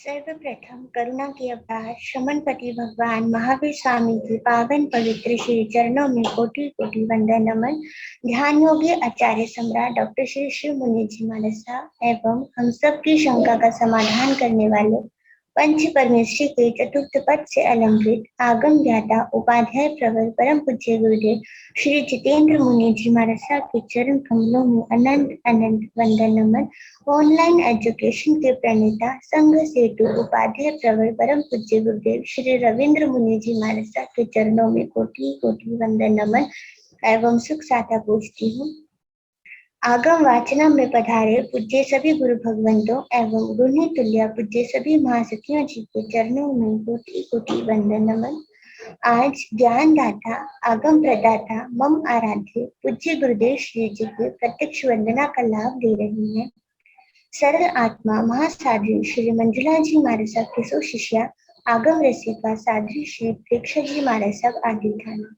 सर्वप्रथम करुणा के अवतार श्रमणपति भगवान महावीर स्वामी के पावन पवित्र श्री चरणों में कोटि कोटि वंदन नमन। ध्यान योगी आचार्य सम्राट डॉक्टर श्री शिव मुनि जी महाराज साहब एवं हम सब की शंका का समाधान करने वाले पंच परमेश्वरी के चतुर्थ पद से अलंकृत आगम ज्ञाता उपाध्याय प्रवर परम पूज्य गुरुदेव श्री जितेंद्र मुनि जी महाराज साहब के चरण कमलों में अनंत अनंत वंदन नमन। ऑनलाइन एजुकेशन के प्रणेता संघ सेतु उपाध्याय प्रवर परम पूज्य गुरुदेव श्री रविंद्र मुनि जी महाराज साहब के चरणों में कोटि कोटि वंदन नमन एवं सुख साथा पूछती हूँ। आगम वाचना में पधारे पूज्य सभी गुरु भगवंतों एवं गुरु तुल्य पूज्य सभी महासतियों जी के चरणों में कोटि कोटि वंदन नमन। आज ज्ञान दाता आगम प्रदाता मम आराध्य पूज्य गुरुदेव श्री जी के प्रत्यक्ष वंदना का लाभ ले रही है सरल आत्मा महासाध्वी श्री मंजुला जी महाराज साहब के सुशिष्या आगम रसिका साध्वी श्री प्रेक्षा जी महाराज साहब आदि थाना।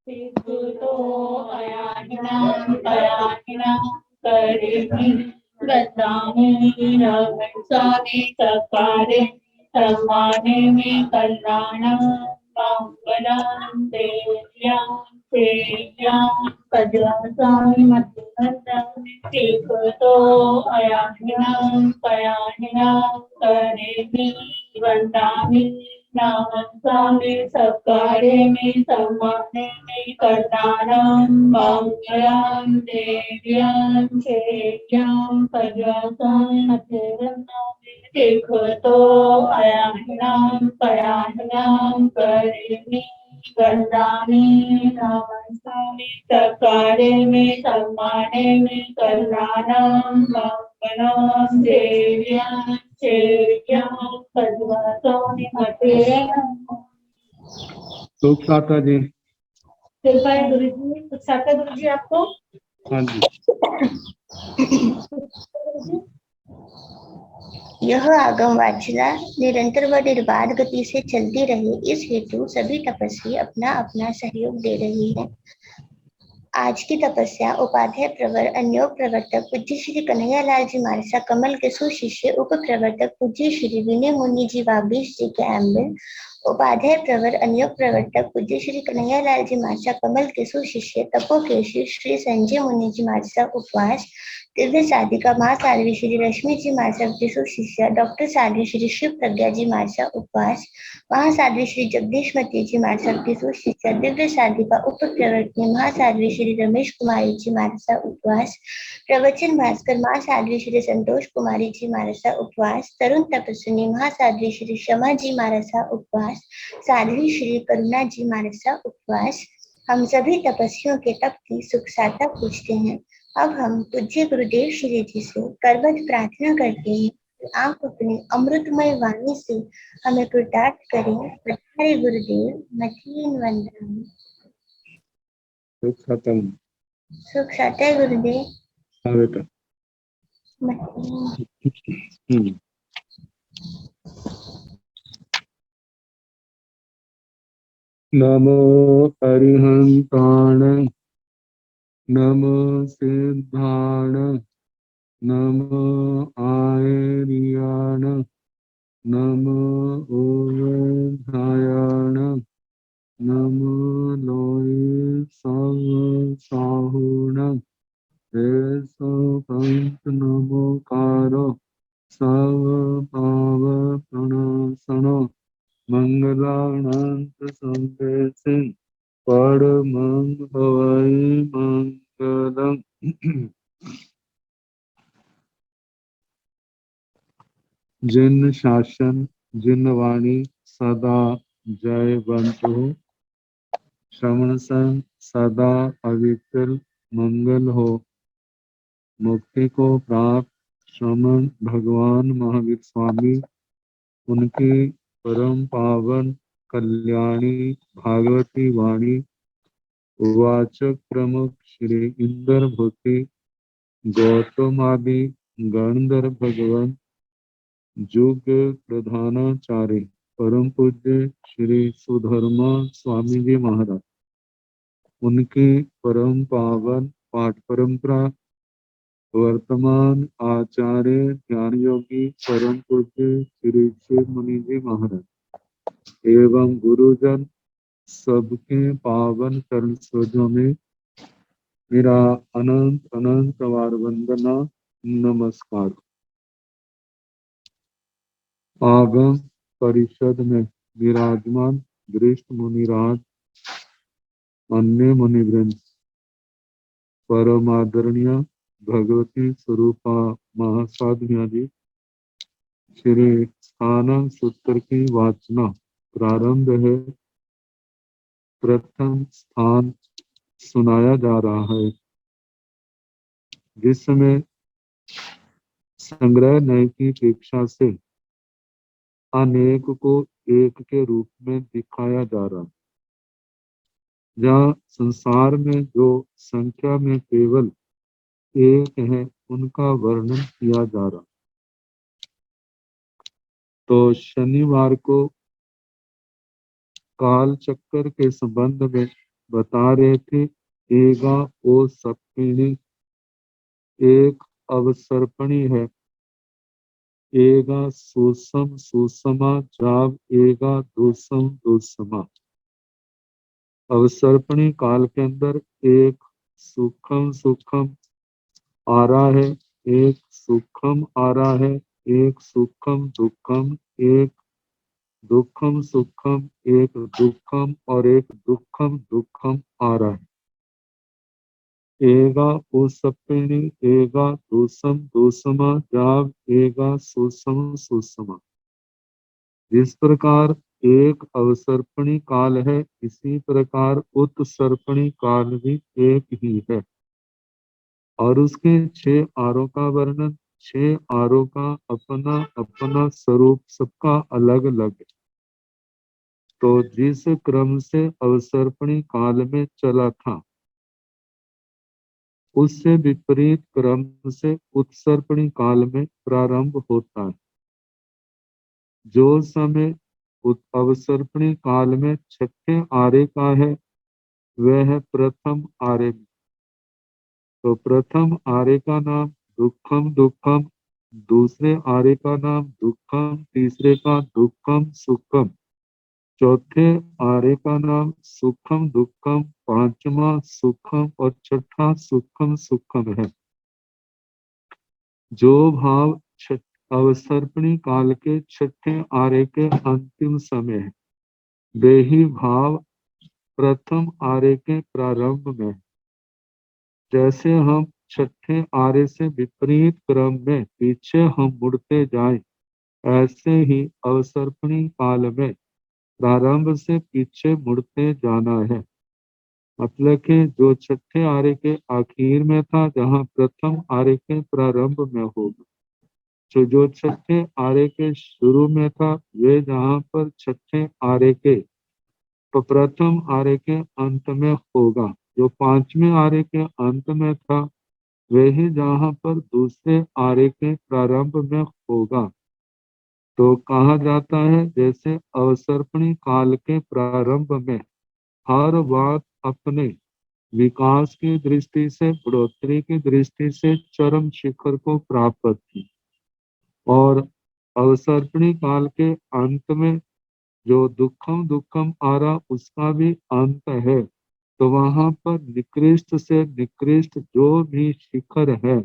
नमस्ते सकारे में सम्माने में कल्याणं मंगलम देव्यां सेव्यां पद्मासां देखतो अयाहिनां पयाहिनां करेमि वंदामि नमस्ते सकारे में सम्माने में कल्याणं मंगलम देव्यां सुख साता जी। गुरु जी सुख साता गुरु जी आपको। हाँ जी। यह आगम वाचना निरंतर व निर्बाध गति से चलती रहे इस हेतु सभी तपस्वी अपना अपना सहयोग दे रही है। आज की तपस्या उपाध्याय प्रवर अन्योग प्रवर्तक पूज्य श्री कन्हैयालाल जी महाराज कमल के सुशिष्य उप प्रवर्तक पूज्य श्री विनय मुनि जी वागीश जी के एम्बिल उपाध्याय प्रवर अन्योग प्रवर्तक पूज्य श्री कन्हैयालाल जी महाराज कमल के सुशिष्य तपोकेशी श्री संजय मुनि जी महाराज उपवास दिव्य साधिका महासाध्वी श्री रश्मि जी महाराज के सुशिष्य डॉक्टर साध्वी श्री शिव प्रज्ञा जी महाराज उपवास महासाध्वी श्री जगदीशमती जी महाराज के सुशिष्य दिव्य साधिका उप प्रवर्तनी महासाध्वी श्री रमेश कुमारी जी महाराज उपवास प्रवचन भास्कर महासाध्वी श्री संतोष कुमारी जी महाराज उपवास तरुण तपस्विनी महासाध्वी श्री शमा जी महाराज उपवास साध्वी श्री करुणा जी महाराज उपवास। हम सभी तपस्वियों के तप की सुख साता पूछते हैं। अब हम पूज्य गुरुदेव श्री जी से करबद्ध प्रार्थना करते हैं कि आप अपनी अमृतमय वाणी से हमें कृतार्थ करें। पधारे गुरुदेव मथीन वंदन। सुख साता। सुख साता गुरुदेव। हाँ बेटा। नमो अरिहंताण नमो सिद्धाण नमो आर्याण नमो ओधायाण नमो लोये साहुण पंच नमोकारो सव पाव प्रणसनो मंगलानंत संदेशे परमं भवै मंगलम्। जिन शासन जिन वाणी सदा जयवंतु श्रवण सन सदा पवित्र मंगल हो। मुक्ति को प्राप्त श्रमण भगवान महावीर स्वामी उनकी परम पावन कल्याणी भागवती वाणी वाचक प्रमुख श्री इंद्र भूति गौतमादि गणधर भगवान जुग प्रधानाचार्य परम पूज्य श्री सुधर्मा स्वामी जी महाराज उनकी परम पावन पाठ परंपरा वर्तमान आचार्य ज्ञान योगी परम पूज्य श्री शिव मुनि जी महाराज एवं गुरुजन सबके पावन चरण सरोजों में मेरा अनंत अनंत बार वंदना नमस्कार। आगम परिषद में विराजमान वरिष्ठ मुनिराज, अन्य मुनिवृंद, परम आदरणीय भगवती स्वरूपा महासाध्या जी, श्री स्थानम सूत्र की वाचना प्रारंभ है। प्रथम स्थान सुनाया जा रहा है, जिसमें संग्रह नय की अपेक्षा से अनेक को एक के रूप में दिखाया जा रहा है। जहाँ संसार में जो संख्या में केवल एक है, उनका वर्णन किया जा रहा। तो शनिवार को काल चक्कर के संबंध में बता रहे थे, एगा ओ सप्तमी, एक अवसर्पणी है, एगा सुसम सुसमा जाव, एगा दुसम दुसमा। अवसर्पणी काल के अंदर एक सुखम सुखम आ रहा है, एक सुखम आ रहा है, एक सुखम दुखम, एक दुखम सुखम, एक दुखम और एक दुखम दुखम आ रहा है। एगा उसपिणी, एगा दुसम दुसमा जाव, एगा सुसम सुसमा। जिस प्रकार एक अवसर्पणी काल है, इसी प्रकार उत्सर्पणी काल भी एक ही है। और उसके 6 आरों का वर्णन, 6 आरों का अपना अपना स्वरूप सबका अलग अलग है। तो जिस क्रम से अवसर्पणी काल में चला था, उससे विपरीत क्रम से उत्सर्पणी काल में प्रारंभ होता है। जो समय अवसर्पणी काल में छठे आरे का है, वह है प्रथम आरे। तो प्रथम आरे का नाम दुखम दुखम, दूसरे आरे का नाम दुखम, तीसरे का दुखम सुखम, चौथे आरे का नाम सुखम दुखम, पांचवा सुखम और छठा सुखम सुखम है। जो भाव अवसर्पणी काल के छठे आरे के अंतिम समय है, वे ही भाव प्रथम आरे के प्रारंभ में। जैसे हम छठे आरे से विपरीत क्रम में पीछे हम मुड़ते जाएं, ऐसे ही अवसर्पणी काल में प्रारंभ से पीछे मुड़ते जाना है। मतलब कि जो छठे आरे के आखिर में था, जहाँ प्रथम आरे के प्रारंभ में होगा। जो छठे आरे के शुरू में था, वे जहाँ पर छठे आरे के तो प्रथम आरे के अंत में होगा। जो पांचवें आरे के अंत में था, वही जहाँ पर दूसरे आरे के प्रारंभ में होगा। तो कहा जाता है, जैसे अवसर्पणी काल के प्रारंभ में हर बात अपने विकास की दृष्टि से, बढ़ोतरी की दृष्टि से चरम शिखर को प्राप्त थी, और अवसर्पणी काल के अंत में जो दुखम दुखम आ रहा, उसका भी अंत है। तो वहां पर निकृष्ट से निकृष्ट जो भी शिखर है,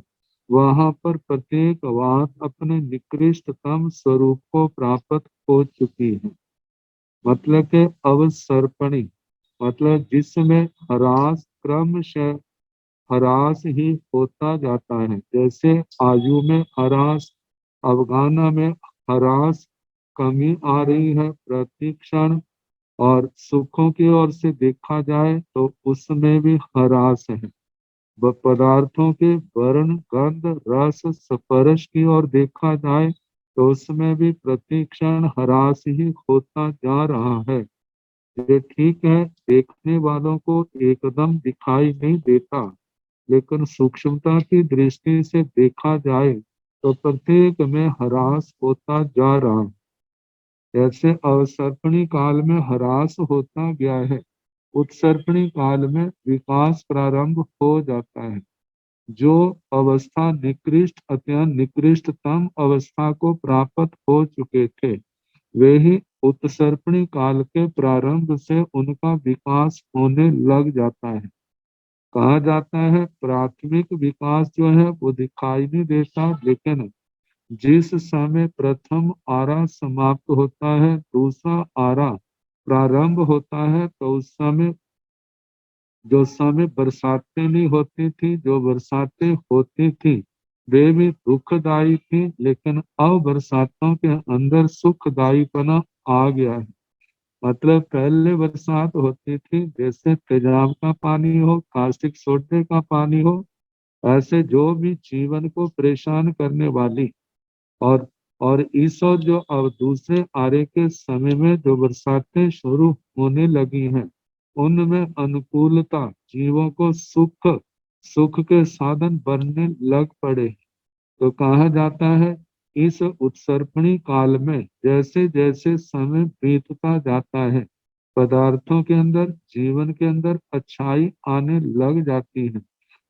वहां पर प्रत्येक बात अपने निकृष्टतम स्वरूप को प्राप्त हो चुकी है। मतलब के अवसर्पणी मतलब जिसमें ह्रास क्रमशः ह्रास ही होता जाता है। जैसे आयु में ह्रास, अवगाहना में ह्रास, कमी आ रही है प्रति क्षण, और सुखों की ओर से देखा जाए तो उसमें भी ह्रास है। पदार्थों के वर्ण गंध रस स्पर्श की ओर देखा जाए तो उसमें भी प्रति क्षण ह्रास ही होता जा रहा है। ये ठीक है, देखने वालों को एकदम दिखाई नहीं देता, लेकिन सूक्ष्मता की दृष्टि से देखा जाए तो प्रत्येक में ह्रास होता जा रहा है। ऐसे अवसर्पणी काल में ह्रास होता गया है, उत्सर्पणी काल में विकास प्रारंभ हो जाता है। जो अवस्था निकृष्ट अत्यंत निकृष्टतम अवस्था को प्राप्त हो चुके थे, वे ही उत्सर्पणी काल के प्रारंभ से उनका विकास होने लग जाता है। कहा जाता है प्राथमिक विकास जो है वो दिखाई नहीं देता, लेकिन जिस समय प्रथम आरा समाप्त होता है, दूसरा आरा प्रारंभ होता है, तो उस समय जो समय बरसातें नहीं होती थी, जो बरसातें होती थी वे भी दुखदाई थी, लेकिन अब बरसातों के अंदर सुखदायीपना आ गया है। मतलब पहले बरसात होती थी जैसे तेजाब का पानी हो, कास्टिक सोडे का पानी हो, ऐसे जो भी जीवन को परेशान करने वाली और इस और जो अब दूसरे आरे के समय में जो बरसातें शुरू होने लगी हैं, उनमें अनुकूलता जीवों को सुख के साधन बनने लग पड़े। तो कहा जाता है इस उत्सर्पणी काल में जैसे जैसे समय बीतता जाता है, पदार्थों के अंदर जीवन के अंदर अच्छाई आने लग जाती है,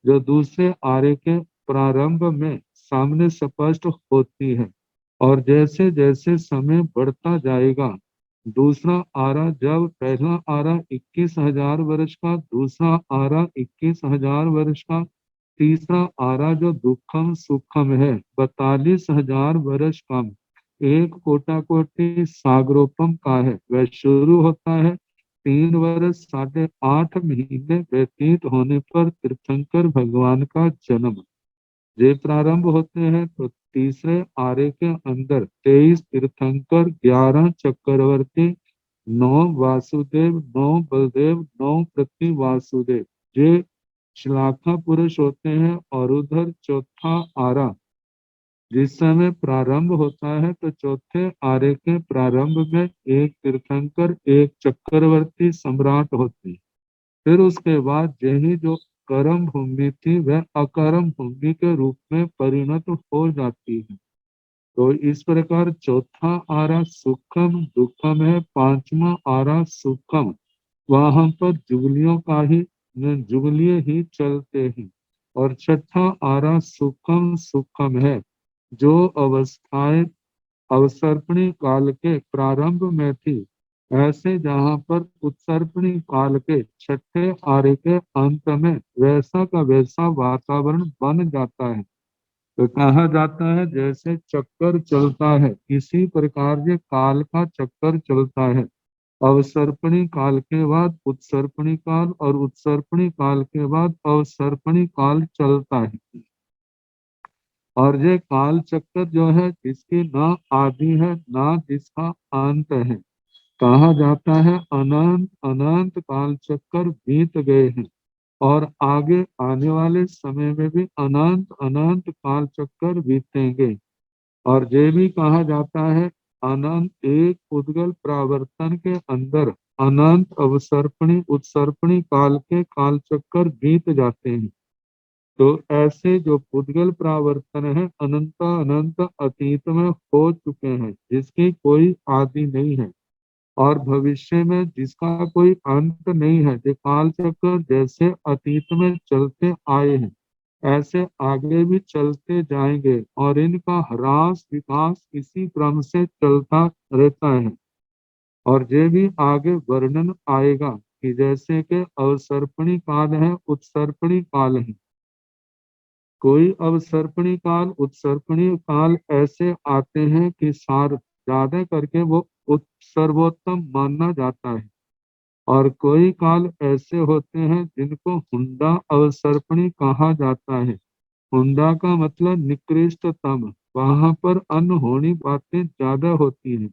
जो दूसरे आर्य के प्रारंभ में सामने स्पष्ट होती है। और जैसे जैसे समय बढ़ता जाएगा, दूसरा आरा जब पहला आरा 21,000 वर्ष का, दूसरा आरा 21,000 वर्ष का, तीसरा आरा जो दुखम सुखम है 42,000 वर्ष कम, एक कोटा कोटि सागरोपम का है, वह शुरू होता है 3 वर्ष 8.5 महीने व्यतीत होने पर तीर्थंकर भगवान का जन्म। ये प्रारंभ होते हैं तो तीसरे आर्य के अंदर 23 तीर्थंकर, 11 चक्रवर्ती, 9 वासुदेव, 9 बलदेव, 9 प्रति वासुदेव, ये श्लाघा पुरुष होते हैं। और उधर चौथा आरा जिस समय प्रारंभ होता है तो चौथे आर्य के प्रारंभ में एक तीर्थंकर, एक चक्रवर्ती सम्राट होते हैं। फिर उसके बाद यही जो कर्म भूमि थी वह अकर्म भूमि के रूप में परिणत हो जाती है। तो इस प्रकार चौथा आरा सुखम दुखम है, पांचवा आरा सुखम, वहां पर जुगलिये ही चलते हैं। और छठा आरा सुखम सुखम है, जो अवस्थाएं अवसर्पणी काल के प्रारंभ में थी, ऐसे जहां पर उत्सर्पणी काल के छठे आर्य के अंत में वैसा का वैसा वातावरण बन जाता है। तो कहा जाता है जैसे चक्कर चलता है, इसी प्रकार ये काल का चक्कर चलता है। अवसर्पणी काल के बाद उत्सर्पणी काल, और उत्सर्पणी काल के बाद अवसर्पणी काल चलता है। और ये काल चक्कर जो है जिसकी ना आदि है ना जिसका अंत है, कहा जाता है अनंत अनंत काल चक्कर बीत गए हैं, और आगे आने वाले समय में भी अनंत अनंत काल चक्कर बीतेंगे। और ये भी कहा जाता है अनंत एक उद्गल प्रावर्तन के अंदर अनंत अवसर्पणी उत्सर्पणी काल के काल चक्कर बीत जाते हैं। तो ऐसे जो पुद्गल प्रावर्तन है अनंत अनंत अतीत में हो चुके हैं, जिसकी कोई आदि नहीं है और भविष्य में जिसका कोई अंत नहीं है। जो काल चक्र जैसे अतीत में चलते आए हैं ऐसे आगे भी चलते जाएंगे, और इनका ह्रास विकास इसी क्रम से चलता रहता है। और ये भी आगे वर्णन आएगा कि जैसे कि अवसर्पणी काल है, उत्सर्पणी काल है। कोई अवसर्पणी काल उत्सर्पणी काल ऐसे आते हैं कि सार ज्यादा करके वो सर्वोत्तम माना जाता है। और कोई काल ऐसे होते हैं जिनको हुंडा अवसर्पणी कहा जाता है। हुंडा का मतलब निकृष्टतम, वहां पर अनहोनी बातें ज्यादा होती हैं।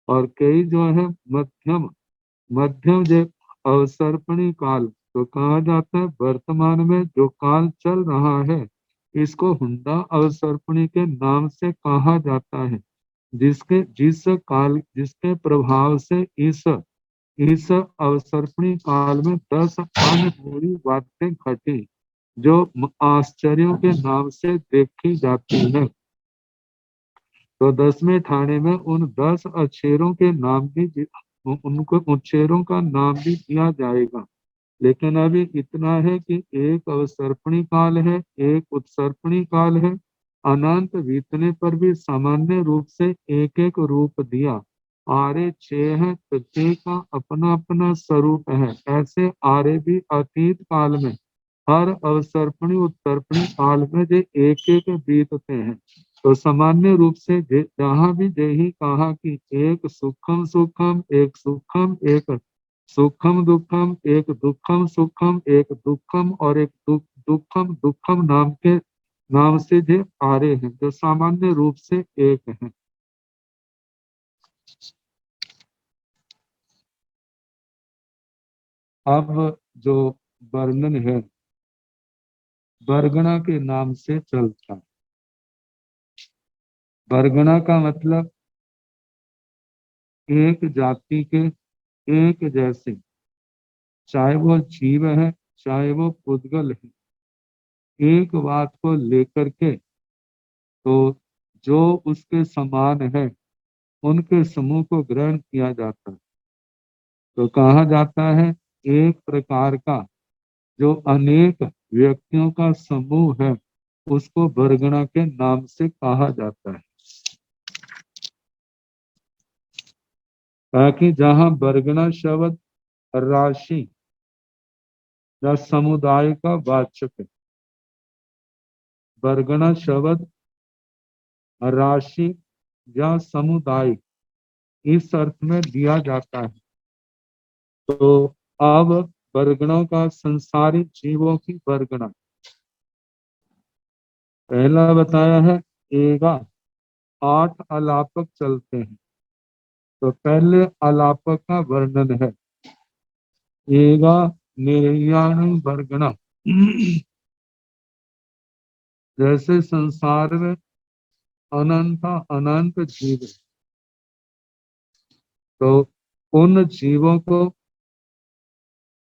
और कई जो है मध्यम मध्यम जो अवसर्पणी काल, तो कहा जाता है वर्तमान में जो काल चल रहा है इसको हुंडा अवसर्पणी के नाम से कहा जाता है। जिसके प्रभाव से इस अवसर्पणी काल में 10 अनहोनी बातें घटी, जो आश्चर्यों के नाम से देखी जाती है। तो 10वें ठाणे में उन 10 अक्षरों के नाम भी उनको अक्षरों का नाम भी दिया जाएगा। लेकिन अभी इतना है कि एक अवसर्पणी काल है, एक उत्सर्पणी काल है। अनंत बीतने पर भी सामान्य रूप से एक एक रूप दिया। आर्य छह है, प्रत्येक का अपना अपना स्वरूप है। ऐसे आर्य भी अतीत काल में हर अवसर्पणी उत्सर्पणी काल में जो एक एक बीतते हैं। तो सामान्य रूप से जहाँ भी यही कहा कि एक सुखम सुखम, एक सुखम, एक सुखम दुखम, एक दुखम सुखम, एक दुखम और एक दुखम दुखम नाम से जो आ रहे हैं, जो सामान्य रूप से एक हैं। अब जो वर्णन है वर्गणा के नाम से चलता है। वर्गणा का मतलब एक जाति के एक जैसे, चाहे वो जीव है चाहे वो पुद्गल है, एक बात को लेकर के तो जो उसके समान है उनके समूह को ग्रहण किया जाता है। तो कहा जाता है एक प्रकार का जो अनेक व्यक्तियों का समूह है उसको वर्गणा के नाम से कहा जाता है। ताकि जहाँ वर्गणा शब्द राशि या समुदाय का वाचक है, वर्गणा शब्द राशि या समुदाय इस अर्थ में दिया जाता है। तो अब वर्गणों का संसारिक जीवों की वर्गणा पहला बताया है। एगा 8 अलापक चलते हैं। तो पहले अलापक का वर्णन है। एगा निर्याण वर्गणा। जैसे संसार में अनंत अनंत जीव, तो उन जीवों को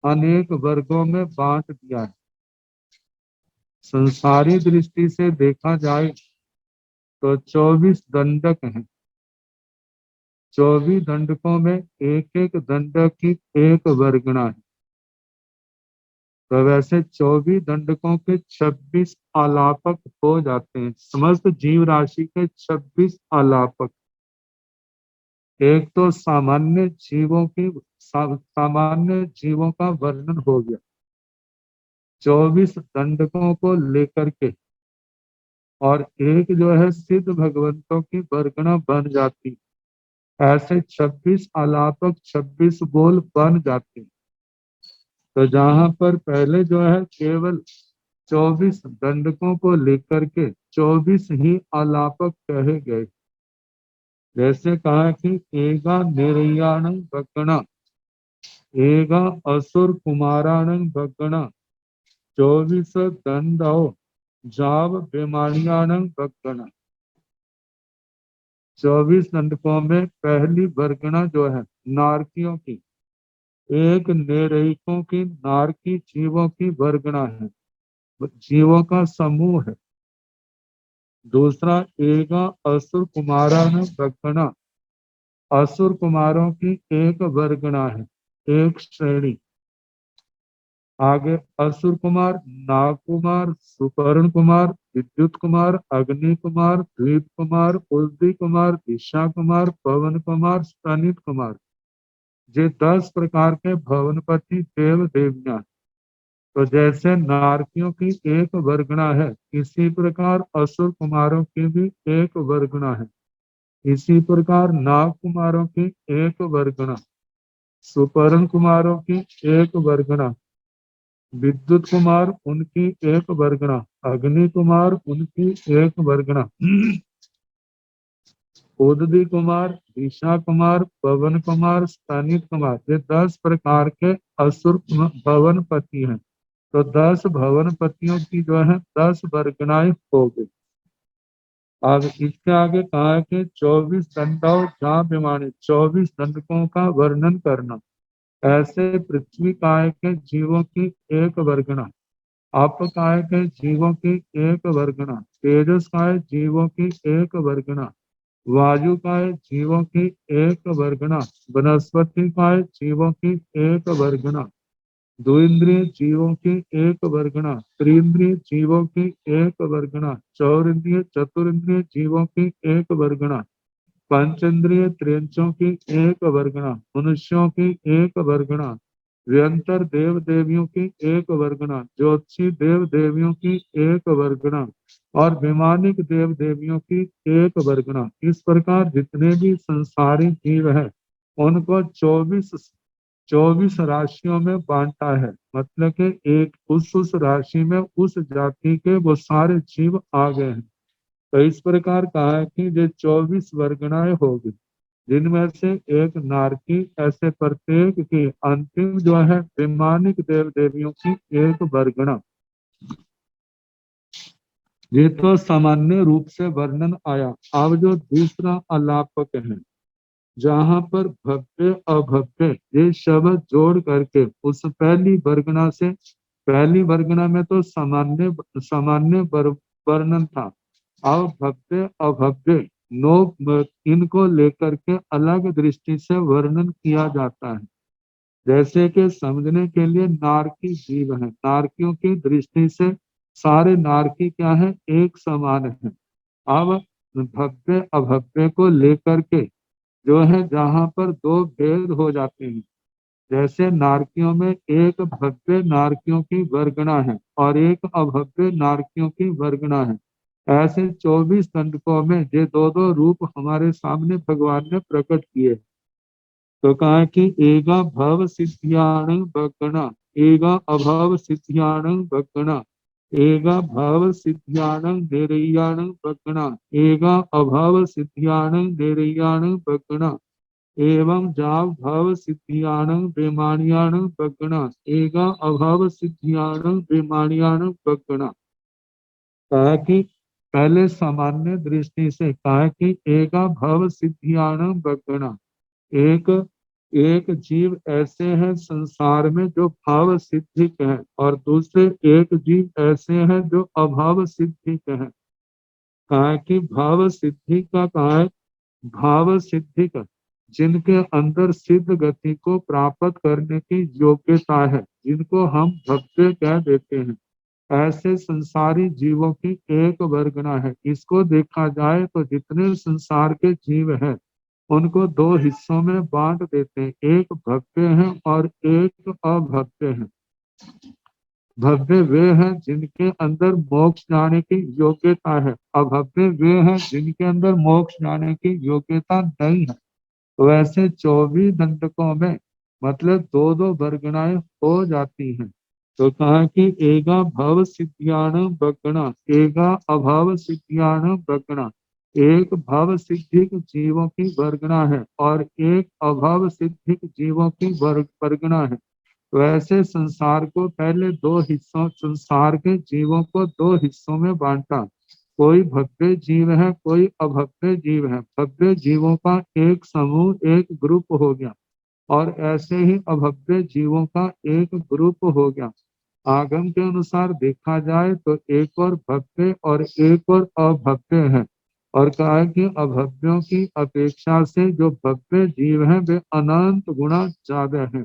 अनेक वर्गों में बांट दिया है। संसारी दृष्टि से देखा जाए तो 24 दंडक हैं। 24 दंडकों में एक एक दंडक की एक वर्गणा है। तो वैसे 24 दंडकों के 26 आलापक हो जाते हैं। समस्त जीव राशि के 26 आलापक। एक तो सामान्य जीवों का वर्णन हो गया 24 दंडकों को लेकर के, और एक जो है सिद्ध भगवंतों की वर्गणा बन जाती। ऐसे 26 आलापक 26 बोल बन जाते। तो जहां पर पहले जो है केवल 24 दंडकों को लेकर के 24 ही आलापक कहे गए। जैसे कहा कि एगा निरयाणं भगणा, एगा असुर कुमाराणं भगणा, 24 दंडो जाव बेमानियाणं भगणा। 24 दंडकों में पहली वर्गणा जो है नारकियों की, एक निरयिकों की नारकी जीवों की वर्गणा है, जीवों का समूह है। दूसरा एगा असुर कुमाराणं भगणा, असुर कुमारों की एक वर्गणा है, एक श्रेणी। आगे असुर कुमार, नाग कुमार, सुपर्ण कुमार, विद्युत कुमार, अग्नि कुमार, द्वीप कुमार, उल्दी कुमार, दिशा कुमार, पवन कुमार, स्तनित कुमार। ये 10 प्रकार के भवनपति देव देवियां। तो जैसे नारकियों की एक वर्गणा है, इसी प्रकार असुर कुमारों की भी एक वर्गणा है। इसी प्रकार नाग कुमारों की एक वर्गणा, सुपर्ण कुमारों की एक वर्गणा, विद्युत कुमार उनकी एक वर्गणा, अग्नि कुमार उनकी एक वर्गणा, उददी कुमार, दिशा कुमार, पवन कुमार, स्तनित कुमार। ये 10 प्रकार के असुर भवन पति हैं। तो 10 भवन पतियों की जो है 10 वर्गणाएं हो गई। अब इसके आगे कहा है कि 24 दंडों जहाँ विमानित, 24 दंडकों का वर्णन करना। ऐसे पृथ्वी काय के जीवों की एक वर्गणा, आप काय के जीवों की एक वर्गणा, तेजस काय जीवों की एक वर्गणा, वायु काय जीवों की एक वर्गणा, वनस्पति काय जीवों की एक वर्गणा, द्विंद्रिय जीवों की एक वर्गणा, त्रिंद्रिय जीवों की एक वर्गणा, चौरिंद्रिय चतुरिंद्रिय जीवों की एक वर्गणा, पंचेंद्रिय त्रियंचों की एक वर्गणा, मनुष्यों की एक वर्गणा, व्यंतर देव देवियों की एक वर्गणा, ज्योतिषी देव देवियों की एक वर्गणा और विमानिक देव देवियों की एक वर्गणा। इस प्रकार जितने भी संसारी जीव है उनको 24 राशियों में बांटा है। मतलब कि एक उस राशि में उस जाति के वो सारे जीव आ गए हैं। तो इस प्रकार कहा है कि ये 24 वर्गणाएं होगी, जिनमें से एक नारकी, ऐसे प्रत्येक की अंतिम जो है वैमानिक देव देवियों की एक वर्गणा। ये तो सामान्य रूप से वर्णन आया। अब जो दूसरा अलापक है, जहाँ पर भव्य अभव्य ये शब्द जोड़ करके उस पहली वर्गणा से, पहली वर्गणा में तो सामान्य वर्णन था। अब भव्य अभव्य नो, इनको लेकर के अलग दृष्टि से वर्णन किया जाता है। जैसे कि समझने के लिए नारकी जीव है, नारकियों की दृष्टि से सारे नारकी क्या है, एक समान है। अब भव्य अभव्य को लेकर के जो है जहाँ पर दो भेद हो जाते हैं, जैसे नारकियों में एक भव्य नारकियों की वर्गणा है और एक अभव्य नारकियों की वर्गणा है। ऐसे 24 दंडकों में ये दो दो रूप हमारे सामने भगवान ने प्रकट किए। तो कहा कि एगा भव सिद्धियाण बगणा, एगा अभव सिद्धियाण बगणा, एगा भव सिद्धियाण निरयाण बगणा, एगा अभव सिद्धियाण निरयाण बगणा, एवं जाव भव सिद्धियाण बेमानियाण बगणा, एगा अभव सिद्धियाण बेमानियाण बगणा। कहा कि पहले सामान्य दृष्टि से कहा कि एगा भव सिद्धियाण बगणा, एक एक जीव ऐसे हैं संसार में जो भाव सिद्धिक है और दूसरे एक जीव ऐसे हैं जो अभाव सिद्धिक है। कहा कि भाव सिद्धि का कहा है, भाव सिद्धिक जिनके अंदर सिद्ध गति को प्राप्त करने की योग्यता है, जिनको हम भव्य कह देते हैं, ऐसे संसारी जीवों की एक वर्गना है। इसको देखा जाए तो जितने संसार के जीव हैं उनको दो हिस्सों में बांट देते हैं, एक भव्य है और एक अभव्य है। भव्य वे हैं जिनके अंदर मोक्ष जाने की योग्यता है, अभव्य वे हैं जिनके अंदर मोक्ष जाने की योग्यता नहीं है। वैसे 24 दंडकों में मतलब दो दो वर्गणाएं हो जाती हैं। तो कहा कि एगा भव सिद्धियाण बगणा, एगा अभाव सिद्धियाण बगणा, एक भव सिद्धिक जीवों की वर्गणा है और एक अभाव सिद्धिक जीवों की वर्गणा है। वैसे संसार को पहले दो हिस्सों, संसार के जीवों को दो हिस्सों में बांटा। कोई भव्य जीव है, कोई अभव्य जीव है। भव्य जीवों का एक समूह, एक ग्रुप हो गया और ऐसे ही अभव्य जीवों का एक ग्रुप हो गया। आगम के अनुसार देखा जाए तो एक और भव्य और एक और अभव्य है, और कहा है कि अभव्यों की अपेक्षा से जो भव्य जीव है वे अनंत गुना ज्यादा है।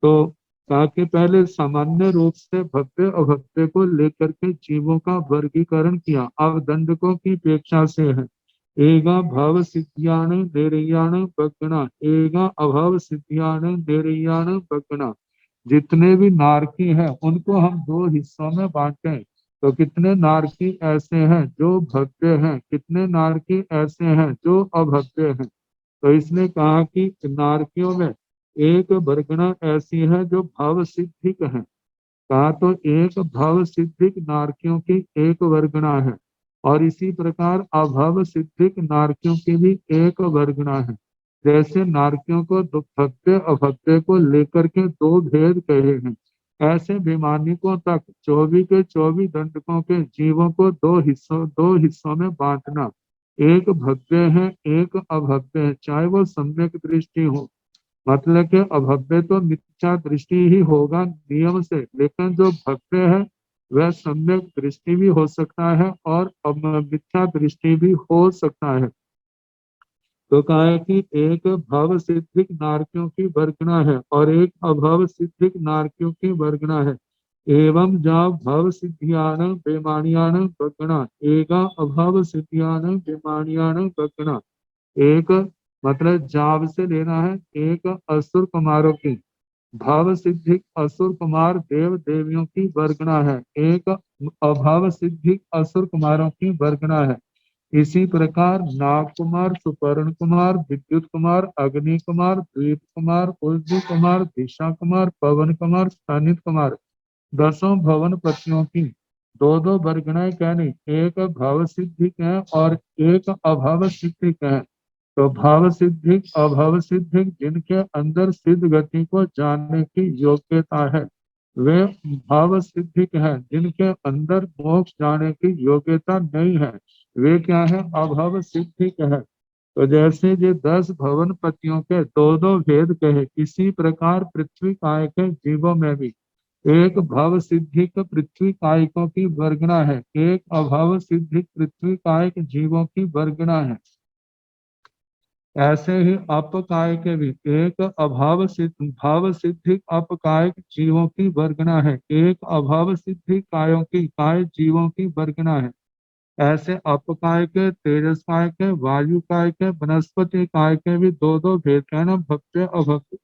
तो कहा कि पहले सामान्य रूप से भव्य अभव्य को लेकर के जीवों का वर्गीकरण किया, अब दंडकों की अपेक्षा से है। एगा भव सिद्धियाण निरयाण बगणा, एगा अभव सिद्धियाण निरयाण बगणा। जितने भी नारकी हैं उनको हम दो हिस्सों में बांटे। तो कितने नारकी ऐसे हैं जो भव्य हैं, कितने नारकी ऐसे हैं जो अभव्य हैं। तो इसने कहा कि नारकियों में एक वर्गणा ऐसी है जो भाव सिद्धिक है। कहा तो एक भाव सिद्धिक नारकियों की एक वर्गणा है और इसी प्रकार अभाव सिद्धिक नारकियों की भी एक वर्गणा है। जैसे नारकियों को भव्य अभव्य को लेकर के दो भेद कहे हैं, ऐसे वैमानिकों तक 24 के 24 दंडकों के जीवों को दो हिस्सों में बांटना। एक भव्य है, एक अभव्य है, चाहे वो सम्यक दृष्टि हो। मतलब कि अभव्य तो मिथ्या दृष्टि ही होगा नियम से, लेकिन जो भव्य है वह सम्यक दृष्टि भी हो सकता है और मिथ्या दृष्टि भी हो सकता है। तो कहा है कि एक भव सिद्धिक नारकियों की वर्गणा है और एक अभव सिद्धिक नारकियों की वर्गणा है। एवं जब भव सिद्धियान बेमानियान वर्गणा एगा अभव सिद्धियान बेमानियान वर्गणा। एक मतलब जाब से लेना है एक असुर कुमारों की भाव सिद्धिक असुर कुमार देव देवियों की वर्गणा है, एक अभाव सिद्धिक असुर कुमारों की वर्गणा है। इसी प्रकार नाग कुमार, सुपर्ण कुमार, विद्युत कुमार, अग्नि कुमार, द्वीप कुमार, उर्जी कुमार, दिशा कुमार, पवन कुमार, स्थानित कुमार, दसों भवन पतियों की दो दो वर्गणाएं कहनी, एक भाव सिद्धिक है और एक अभाव सिद्धिक है। तो भाव सिद्धिक अभाव सिद्धिक जिनके अंदर सिद्ध गति को जानने की योग्यता है वे भाव सिद्धिक हैं, जिनके अंदर मोक्ष जाने की योग्यता नहीं है वे क्या है, अभाव सिद्धिक है। तो जैसे ये 10 भवन पतियों के दो दो भेद कहे, इसी प्रकार पृथ्वी काय के जीवों में भी एक भाव सिद्धिक पृथ्वी कायिकों की वर्गणा है, एक अभाव सिद्धिक पृथ्वी कायिक जीवों की वर्गणा है। ऐसे ही अपकाय के भी एक अभाव सिद्ध भाव सिद्धिक अपकायिक जीवों की वर्गणा है, एक अभाव सिद्धिक कायों की काय जीवों की वर्गणा है। ऐसे अपकाय के, तेजस काय के, वायु काय के, वनस्पति काय के भी दो दो भेद है ना, भव्य अभव्य।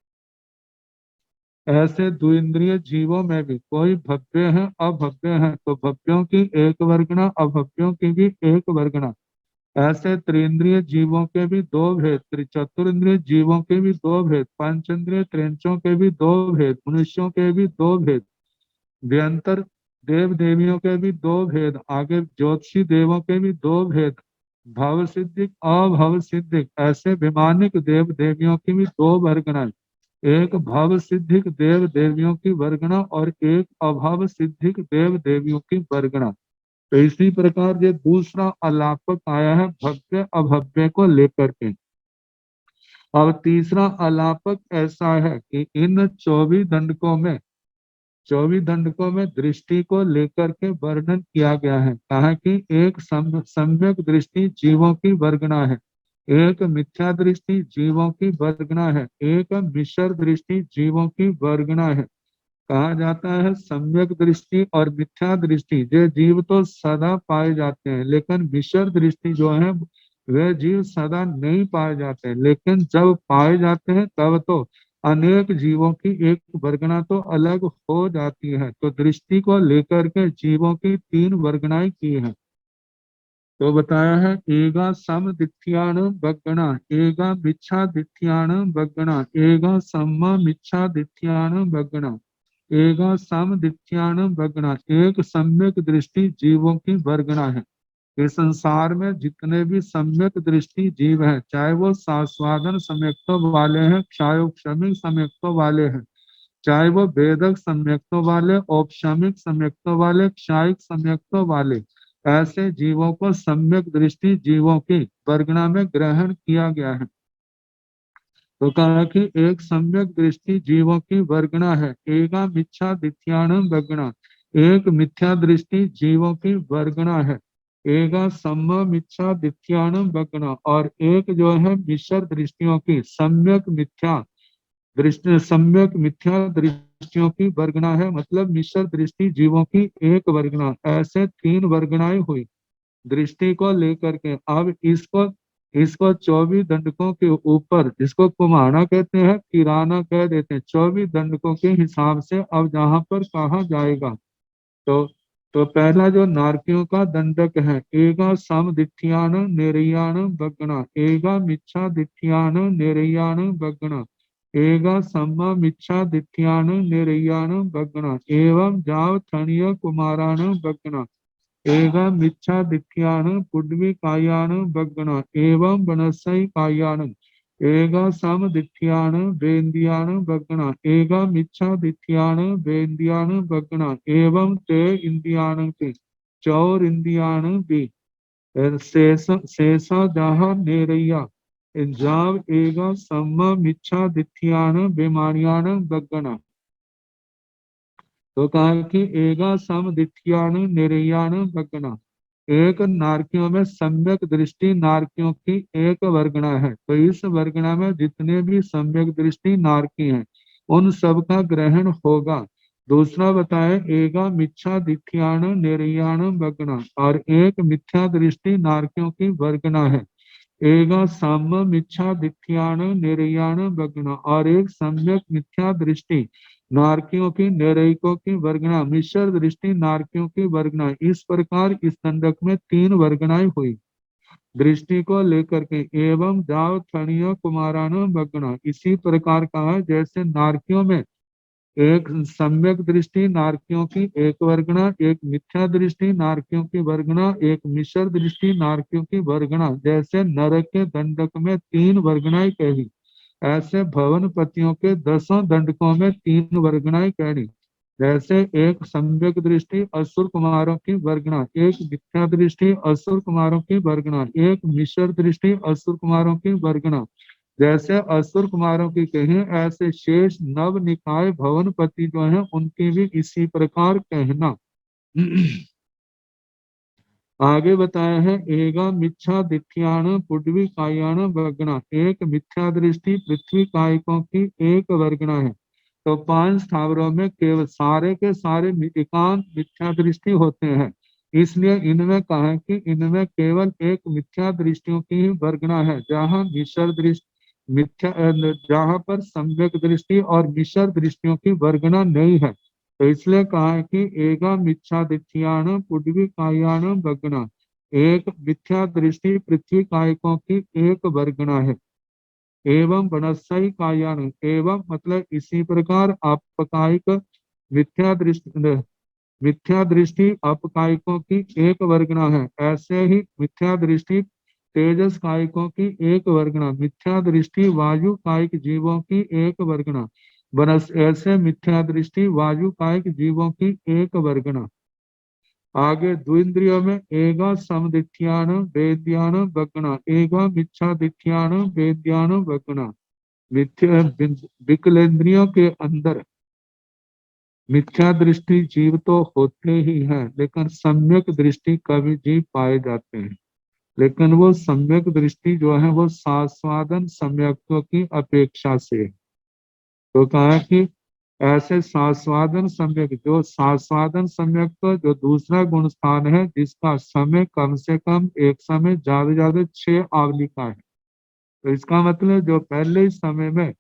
ऐसे द्विंद्रिय जीवों में भी कोई भव्य है अभव्य है, तो भव्यों की एक वर्गणा अभव्यों की भी एक वर्गणा। ऐसे त्रिंद्रिय जीवों के भी दो भेद, चतुरिंद्रिय जीवों के भी दो भेद, पंचेंद्रिय त्रिंचों के भी दो भेद, मनुष्यों के भी दो भेद, व्यंतर देव देवियों के भी दो भेद, आगे ज्योतिषी देवों के भी दो भेद, भाव सिद्धिक अभाव सिद्धिक ऐसे विमानिक देव देवियों की भी दो वर्गणाएं, एक भाव सिद्धिक देव देवियों की वर्गणा और एक अभाव सिद्धिक देव देवियों की वर्गणा। तो इसी प्रकार ये दूसरा अलापक आया है भव्य अभव्य को लेकर के। और तीसरा अलापक ऐसा है कि इन 24 दंडकों में दृष्टि को लेकर के वर्णन किया गया है। कहा कि एक सम्यक दृष्टि जीवों की वर्गणा है, एक मिथ्या दृष्टि जीवों की वर्गणा है, एक मिश्र दृष्टि जीवों की वर्गणा है। कहा जाता है सम्यक दृष्टि और मिथ्या दृष्टि ये जीव तो सदा पाए जाते हैं, लेकिन मिश्र दृष्टि जो है वे जीव सदा नहीं पाए जाते, लेकिन जब पाए जाते हैं तब तो अनेक जीवों की एक वर्गना तो अलग हो जाती है। तो दृष्टि को लेकर के जीवों की 3 वर्गनाएं की है। तो बताया है एगा सम दिथ्यान बगना, एगा मिच्छा दिथ्यान बगना, एगा सम्मा मिच्छा दिथ्यान बगना, एगा सम दिथ्यान बगना। एक सम्यक दृष्टि जीवों की वर्गना है। इस संसार में जितने भी सम्यक दृष्टि जीव हैं, चाहे वो सास्वादन सम्यक्तों वाले हैं, क्षायोक्षमिक सम्यक्तों वाले हैं, चाहे वो वेदक सम्यक्तों वाले, औपशमिक सम्यक्तों वाले, क्षायिक सम्यक्तों वाले, ऐसे जीवों को सम्यक दृष्टि जीवों की वर्गणा में ग्रहण किया गया है। तो कहा कि एक सम्यक दृष्टि जीवों की वर्गणा है, एका मिथ्या दिथ्यानम वर्गणा, एक मिथ्या दृष्टि जीवों की वर्गणा है, एका सम्मा मिथ्या दिथ्यानम वर्गणा, और एक जो है मिश्र दृष्टियों की सम्यक मिथ्या दृष्टि, सम्यक मिथ्या दृष्टियों की वर्गणा है, मतलब मिश्र दृष्टि जीवों की एक वर्गणा। ऐसे 3 वर्गणाएं हुई दृष्टि को लेकर के। अब इसको इसको 24 दंडकों के ऊपर, जिसको कुम्हाड़ा कहते हैं, किराना कह देते हैं, 24 दंडकों के हिसाब से अब जहां पर कहा जाएगा तो पहला जो नारकियों का दंडक है, एगा सम दिथ्यान निरयान बगना, एगा मिच्छा दिथ्यान निरयान बगना, एगा सम्मा मिच्छा दिथ्यान निरयान बगना, एवं जाव थणीय कुमारान बगना, एवं मिच्छा दिथ्यान पुड्वी कायान बगना, एवं बनसई कायान, एगा सम दिथ्यान बेंदियान बगना, एगा मिच्छा दिथ्यान बेंदियान बगना, एवं ते इंदियान के चौर इंदियान भी शेषा जहा नेरैया जाव एगा सम्मा मिच्छा दिथ्यान बेमानियान बगना। तो कहा कि एगा सम दिथ्यान निरयान बगना, एक नारकियों में सम्यक दृष्टि नारकियों की एक वर्गणा है, तो इस वर्गणा में जितने भी सम्यक दृष्टि नारकी हैं उन सब का ग्रहण होगा। दूसरा बताए एगा मिच्छा दिठ्याण निर्याण वर्गणा, और एक मिथ्या दृष्टि नारकियों की वर्गणा है। एगा साम्य मिथ्या दिठ्याण निर्याण वर्गणा, और एक सम्यक मिथ्या दृष्टि नारकियों की निर्यकों की वर्गणा, मिश्र दृष्टि नारकियों की वर्गणा। इस प्रकार इस दंडक में 3 वर्गणाएं हुई दृष्टि को लेकर के। एवं जाव थणीय कुमारान वर्गणा, इसी प्रकार का है जैसे नारकियों में एक सम्यक दृष्टि नारकियों की एक वर्गणा, एक मिथ्या दृष्टि नारकियों की वर्गणा, एक मिश्र दृष्टि नारकियों की वर्गणा। जैसे नरक के दंडक में 3 वर्गणाएं कही, ऐसे भवनपतियों के 10 दंडकों में 3 वर्गणाएं कही। जैसे एक सम्यक दृष्टि असुर कुमारों की वर्गणा, एक मिथ्या दृष्टि असुर कुमारों की वर्गणा, एक मिश्र दृष्टि असुर कुमारों की वर्गणा। जैसे असुर कुमारों की कहें, ऐसे शेष नव निकाय भवनपति जो है उनकी भी इसी प्रकार कहना। आगे बताया है एगा मिथ्या दिठ्याण पुडवी कायाण वर्गणा, एक मिथ्या दृष्टि पृथ्वी कायिकों की एक वर्गणा है। तो 5 स्थावरों में केवल सारे के सारे एकांत मिथ्या दृष्टि होते हैं, इसलिए इनमें कहा है कि इनमें केवल एक मिथ्या दृष्टियों की ही वर्गणा है, जहाँ मिश्र दृष्टि मिथ्या जहाँ पर सम्यक दृष्टि और मिश्र दृष्टियों की वर्गणा नहीं है। तो इसलिए कहा है कि एगा मिथ्या दिठ्याण पुडवी कायाण वर्गणा, एक मिथ्या दृष्टि पृथ्वी कायिकों की एक वर्गणा है। एवं वनस्सई कायान, एवं मतलब इसी प्रकार अपकायिक मिथ्या दृष्टि अपकायिकों की एक वर्गणा है। ऐसे ही मिथ्या दृष्टि तेजस कायिकों की एक वर्गणा, मिथ्या दृष्टि वायु कायिक जीवों की एक वर्गणा, वनस ऐसे मिथ्या दृष्टि वायु कायिक जीवों की एक वर्गणा। आगे द्विंद्रियों में एगा समदिठ्यान वेद्यान वर्गणा, एगा मिच्छा दिठ्यान वेद्यान वर्गणा। मिथ्या विकलेंद्रियों के अंदर मिथ्या दृष्टि जीव तो होते ही हैं, लेकिन सम्यक दृष्टि कवि जीव पाए जाते हैं। लेकिन वो सम्यक दृष्टि जो है वो सास्वादन सम्यक्तों की अपेक्षा से है। तो कहा कि ऐसे सास्वादन सम्यक, जो सास्वादन सम्यक तो जो दूसरा गुण स्थान है जिसका समय कम से कम एक समय ज्यादा 6 आवली का है। तो इसका मतलब जो पहले ही समय में,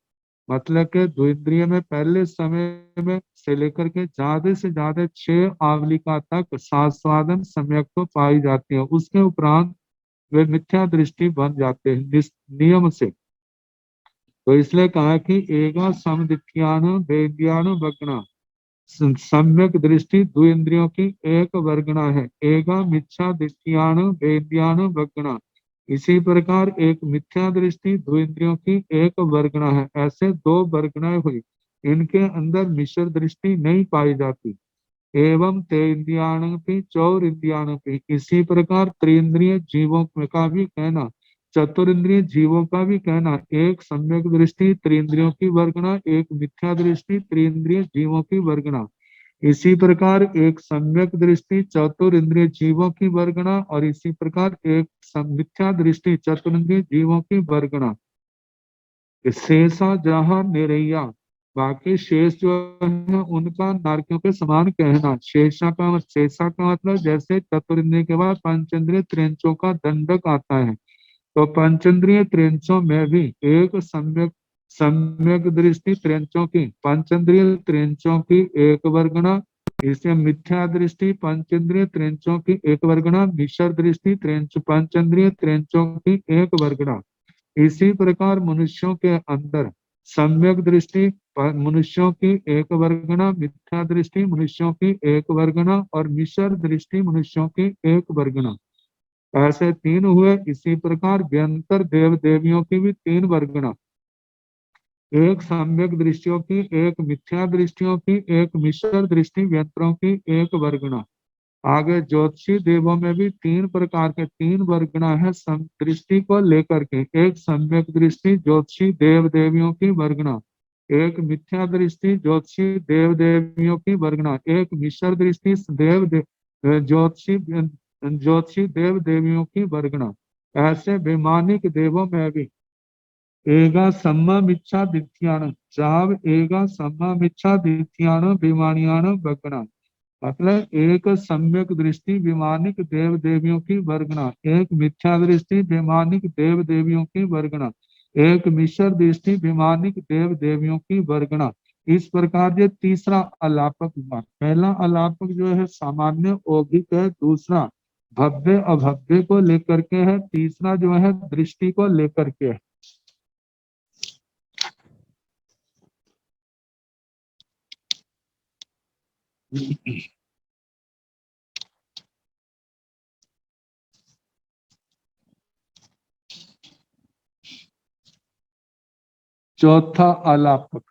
मतलब के द्विंद्रिय में पहले समय में से लेकर के ज्यादा से ज्यादा 6 आवलिका तक सास्वादन सम्यक तो पाई जाती है, उसके उपरांत वे मिथ्या दृष्टि बन जाते हैं नियम से। तो इसलिए कहा कि एगा समदिठ्यान वेद्यान वर्गणा, सम्यक दृष्टि द्विंद्रियों की एक वर्गणा है। एगा मिथ्या दिठ्यान वेद्यान वर्गणा, इसी प्रकार एक मिथ्या दृष्टि द्विंद्रियों की एक वर्गणा है। ऐसे 2 वर्गणाएं हुई, इनके अंदर मिश्र दृष्टि नहीं पाई जाती। एवं तेन्द्रियाणपि चौरिंद्रियाणपि, इसी प्रकार त्रिंद्रिय जीवों का भी कहना, चतुरिंद्रिय जीवों का भी कहना, एक सम्यक दृष्टि त्रिंद्रियों की वर्गणा, एक मिथ्या दृष्टि त्रिंद्रिय जीवों की वर्गणा। इसी प्रकार एक सम्यक दृष्टि चतुरिंद्रिय जीवों की वर्गणा, और इसी प्रकार एक मिथ्या दृष्टि चतुरिंद्रिय जीवों की वर्गणा। शेषा जहाँ निरैया, बाकी शेष जो है उनका नारकियों के समान कहना। शेषा का मतलब जैसे चतुरिंद्रिय के बाद पंचेंद्रिय त्रिंचों का दंडक आता है, तो पंचेंद्रिय त्रिंचों में भी एक सम्यक सम्यक दृष्टि त्रिंचों की, पंचेंद्रिय त्रिंचों की एक वर्गणा, इसे मिथ्या दृष्टि पंचेंद्रिय त्रिंचों की एक वर्गणा, मिश्र दृष्टि त्रिंच पंचेंद्रिय त्रिंचों की एक वर्गणा। इसी प्रकार मनुष्यों के अंदर सम्यक दृष्टि मनुष्यों की एक वर्गना, मिथ्या दृष्टि मनुष्यों की एक वर्गना, और मिश्र दृष्टि मनुष्यों की एक वर्गना। ऐसे 3 हुए। इसी प्रकार व्यंतर देव देवियों की भी 3 वर्गना, एक सम्यक दृष्टियों की, एक मिथ्या दृष्टियों की, एक मिश्र दृष्टि व्यंतरों की एक वर्गना। आगे ज्योतिषी देवों में भी 3 प्रकार के 3 वर्गना है दृष्टि को लेकर के। एक सम्यक दृष्टि ज्योतिषी देव देवियों की वर्गना, एक मिथ्या दृष्टि ज्योतिषी देव देवियों की वर्गना, एक मिश्र दृष्टि ज्योतिषी ज्योतिषी देव देवियों की वर्गणा। ऐसे वैमानिक देवों में भी एगा सम्मामिच्छा दित्याण जाव एगा सम्मामिच्छा दित्याण विमानियाण वर्गणा। मतलब एक सम्यक दृष्टि विमानिक देव देवियों की वर्गणा, एक मिथ्या दृष्टि विमानिक देव देवियों की वर्गणा, एक मिश्र दृष्टि विमानिक देव देवियों की वर्गणा। इस प्रकार ये तीसरा अलापक हुआ। पहला अलापक जो है सामान्य औगिक है, दूसरा भव्य अभव्य को लेकर के है, तीसरा जो है दृष्टि को लेकर के है। चौथा अलापक,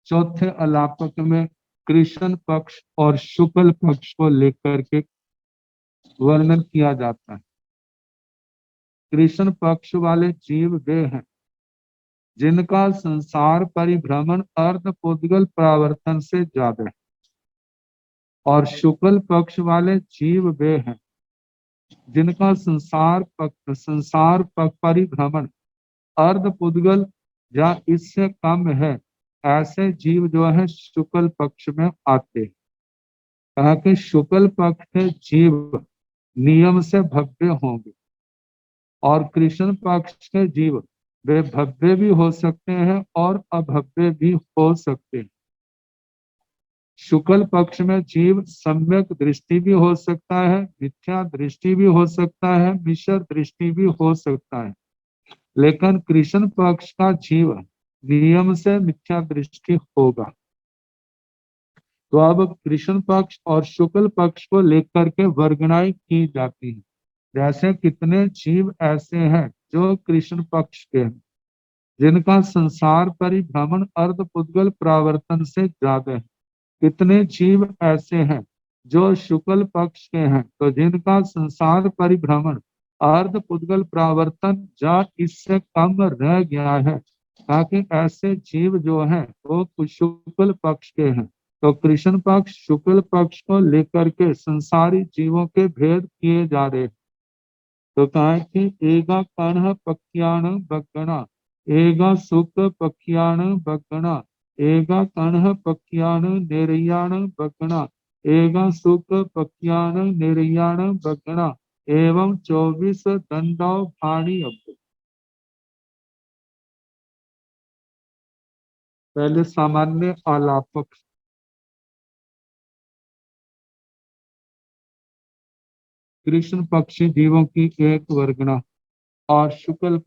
चौथे अलापक में कृष्ण पक्ष और शुक्ल पक्ष को लेकर के वर्णन किया जाता है। कृष्ण पक्ष वाले जीव वे हैं जिनका संसार परिभ्रमण अर्ध पुद्गल प्रावर्तन से ज्यादा है, और शुक्ल पक्ष वाले जीव वे हैं जिनका संसार परिभ्रमण अर्ध पुद्गल या इससे कम है। ऐसे जीव जो है शुक्ल पक्ष में आते हैं। कहा कि शुक्ल पक्ष के जीव नियम से भव्य होंगे और कृष्ण पक्ष के जीव वे भव्य भी हो सकते हैं और अभव्य भी हो सकते हैं। शुक्ल पक्ष में जीव सम्यक दृष्टि भी हो सकता है, मिथ्या दृष्टि भी हो सकता है, मिश्र दृष्टि भी हो सकता है, लेकिन कृष्ण पक्ष का जीव नियम से मिथ्या दृष्टि होगा। तो अब कृष्ण पक्ष और शुक्ल पक्ष को लेकर के वर्गणाएं की जाती है। जैसे कितने जीव ऐसे हैं जो कृष्ण पक्ष के हैं जिनका संसार परिभ्रमण अर्ध पुद्गल प्रावर्तन से ज्यादा है, कितने जीव ऐसे हैं जो शुक्ल पक्ष के हैं तो जिनका संसार परिभ्रमण अर्ध पुद्गल प्रावर्तन या इससे कम रह गया है, ताकि ऐसे जीव जो हैं वो शुक्ल पक्ष के हैं। तो कृष्ण पक्ष शुक्ल पक्ष को लेकर के संसारी जीवों के भेद किए जा रहे हैं। तो कहा है कि एगा कण पक्याण बगणा, एगा सुख पक्याण बगणा, एगा कण पक्याण निरयाण बगणा, एगा सुख पक्याण निरयाण बगणा एवं 24 दंडव भाणी अब। पहले सामान्य आलापक, कृष्ण पक्षी जीवों की एक वर्गना और शुक्ल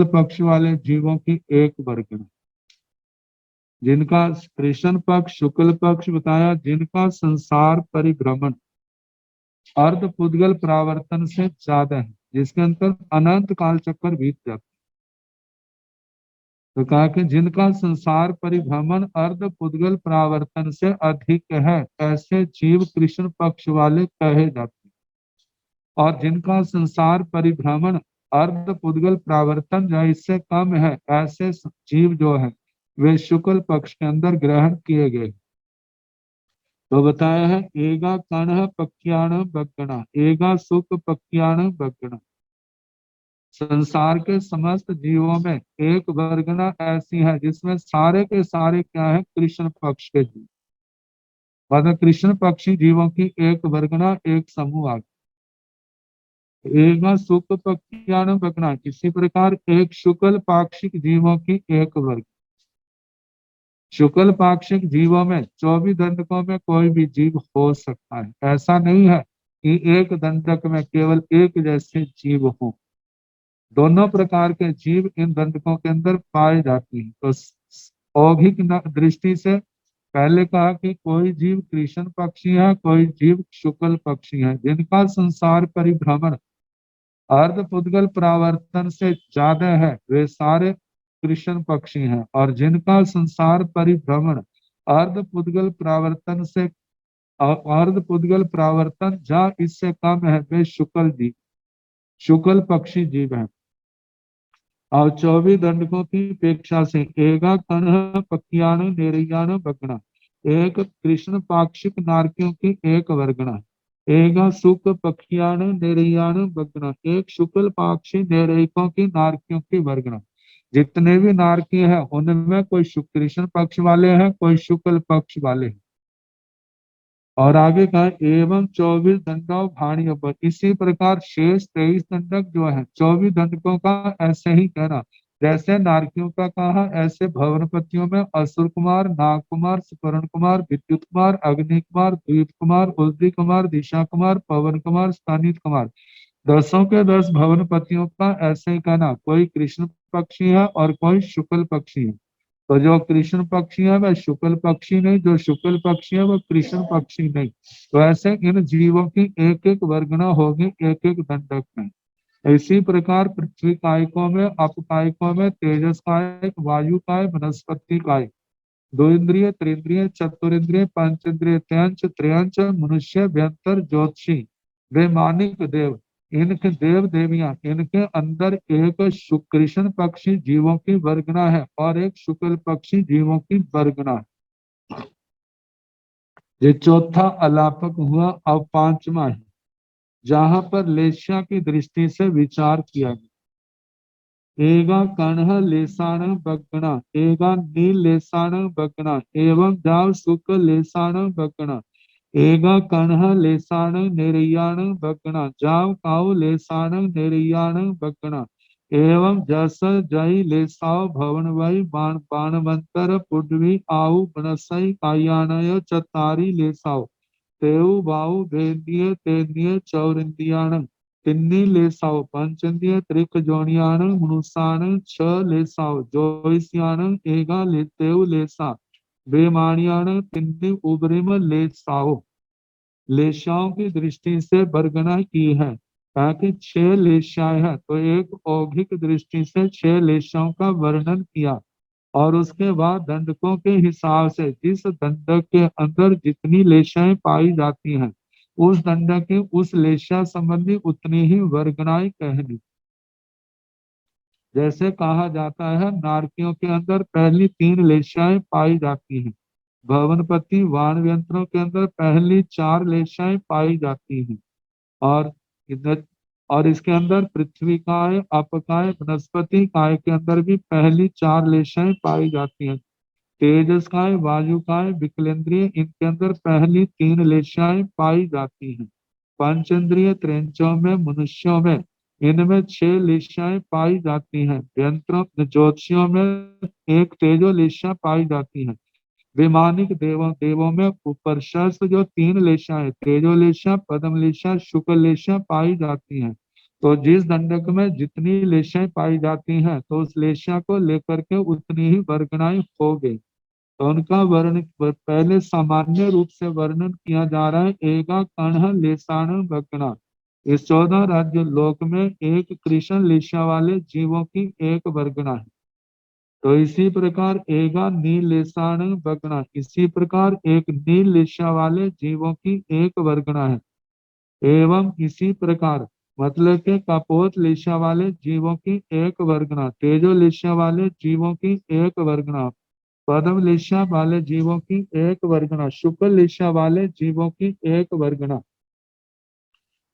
पक्ष वाले जीवों की एक वर्गना। जिनका कृष्ण पक्ष शुक्ल पक्ष बताया, जिनका संसार परिभ्रमण अर्ध पुद्गल प्रावर्तन से ज्यादा है, जिसके अंतर अनंत काल चक्कर बीत जाता है। तो कहा कि जिनका संसार परिभ्रमण अर्ध पुद्गल प्रावर्तन से अधिक है, ऐसे जीव कृष्ण पक्ष वाले कहे जाते हैं। और जिनका संसार परिभ्रमण अर्ध पुद्गल प्रावर्तन या इससे कम है, ऐसे जीव जो है वे शुक्ल पक्ष के अंदर ग्रहण किए गए। तो बताया है एगा कण पक्याण बगणा, एगा सुख पक्याण बगणा। संसार के समस्त जीवों में एक वर्गना ऐसी है जिसमें सारे के सारे क्या है, कृष्ण पक्ष के जीव। मतलब कृष्ण पक्षी जीवों की एक वर्गना, एक समूह आ गया। एगा सुख पक्याण बगणा, इसी प्रकार एक शुक्ल पाक्षिक जीवों की एक वर्ग। शुक्ल पाक्षिक जीवों में 24 दंडकों में कोई भी जीव हो सकता है। ऐसा नहीं है कि एक दंडक में केवल एक जैसे जीव हो। दोनों प्रकार के जीव इन दंडकों के अंदर पाए जाते हैं। तो औगिक दृष्टि से पहले कहा कि कोई जीव कृष्ण पक्षी है, कोई जीव शुक्ल पक्षी है, जिनका संसार परिभ्रमण अर्ध पुद्गल प्रावर्तन से ज्यादा है, वे सारे कृष्ण पक्षी हैं। और जिनका संसार परिभ्रमण अर्ध पुद्गल प्रावर्तन से अर्ध पुद्गल प्रावर्तन या इससे कम है, वे शुक्ल पक्षी जीव हैं। और 24 दंडकों की अपेक्षा से एगा कण पक्याण निरयाण बगणा, एक कृष्ण पाक्षिक नारकियों की एक वर्गना, एक शुक्ल पक्षियाण निरयाण वर्गना, एक शुक्ल पाक्षी निरयिकों की नारकियों की वर्गना। जितने भी नारकी है उनमें कोई कृष्ण पक्ष वाले हैं, कोई शुक्ल पक्ष वाले हैं। और आगे कहा एवं 24 दंडों भाणियों पर, इसी प्रकार शेष 23 दंडक जो है 24 दंडकों का ऐसे ही कहना। जैसे नारकियों का कहा ऐसे भवनपतियों में असुर कुमार, नाग कुमार, सुपर्ण कुमार, विद्युत कुमार, अग्नि कुमार, द्वीप कुमार, उल्दी कुमार, दिशा कुमार, पवन कुमार, स्थानित कुमार, 10 के 10 भवनपतियों का ऐसे ही कहना। कोई कृष्ण पक्षी है और कोई शुक्ल पक्षी है। तो जो कृष्ण पक्षी है वह शुक्ल पक्षी नहीं, जो शुक्ल पक्षी है वह कृष्ण पक्षी नहीं। तो ऐसे इन जीवों की एक एक वर्गना होगी एक एक दंडक में। इसी प्रकार पृथ्वी कायकों में, अपकायकों में तेजस कायक, वायु काय, वनस्पति काय, दो इंद्रिय, त्रिंद्रिय, चतुरिंद्रिय, पंचेंद्रिय, त्यंच त्रियंच, मनुष्य, व्यंतर, ज्योतिषी, वैमानिक देव, इनके देव देवियां, इनके अंदर एक कृष्ण पक्षी जीवों की वर्गना है और एक शुक्ल पक्षी जीवों की वर्गना है। ये चौथा अलापक हुआ। अब पांचवा है जहां पर लेस्या की दृष्टि से विचार किया गया। एगा कणह लेसाण बगना, एगा नील लेसाण बगना, एवं जाव सुख लेसाण बगना, एगा कणह लेसाण निर्याण बगना, जाव काउ लेसाण निर्याण बगना, एवं जस जय लेसाव भवन वही बाण बाणवंतर पुडवी आउ बनसई कायानय चतारी लेसाव, तेऊ बाऊ वेदिय तेनिय चौरिंदियाण, तिन्नी लेसाव पंचंदिय त्रिक जोनियाण मनुष्याण छ लेसाव जोइसियाण, एगा लेतेव लेसा बेमानियाण, तिन्नी उबरिम लेसाव। लेशाओं की दृष्टि से बरगना की है ताकि 6 लेशाएं हैं, तो एक औघिक दृष्टि से 6 लेशाओं का वर्णन किया। और उसके बाद दंडकों के हिसाब से जिस दंडक के अंदर जितनी लेशाएं पाई जाती हैं उस दंडक की उस लेशा संबंधी उतनी ही वर्गनाएं कहनी। जैसे कहा जाता है नारकियों के अंदर पहली 3 लेशाएं पाई जाती हैं, भवनपति वाण यंत्रों के अंदर पहली 4 लेशाएं पाई जाती हैं, और इधर और इसके अंदर पृथ्वी काय, अपकाय, वनस्पति काय के अंदर भी पहली 4 लेशाएं पाई जाती हैं। तेजस काय, वायु काय, विकलेंद्रिय, इनके अंदर पहली 3 लेशाएं पाई जाती हैं। पंचेंद्रिय त्रिंचों में, मनुष्यों में इनमें 6 लेशाएं पाई जाती हैं। यंत्रों ज्योतिषियों में एक तेजो लेशा पाई जाती है। विमानिक देवों देवों में उपरशस्त्र जो 3 लेशाएं तेजो लेशा, पद्म लेशा, शुक्ल लेशा पाई जाती हैं। तो जिस दंडक में जितनी लेशाएं पाई जाती हैं तो उस लेशा को लेकर के उतनी ही वर्गनाएं हो गई। तो उनका वर्ण पहले सामान्य रूप से वर्णन किया जा रहा है। एगा कण लेसाण बकना, इस 14 राज्य लोक में एक कृष्ण लेशा वाले जीवों की एक वर्गना है। तो इसी प्रकार एगा नील लेसाण बकना, इसी प्रकार एक नील लेशा वाले जीवों की एक वर्गना है। एवं इसी प्रकार मतलब के कपोत लेशा वाले जीवों की एक वर्गना, तेजो लेशा वाले जीवों की एक वर्गना, पद्म लेशा वाले जीवों की एक वर्गना, शुक्ल लेशा वाले जीवों की एक वर्गना,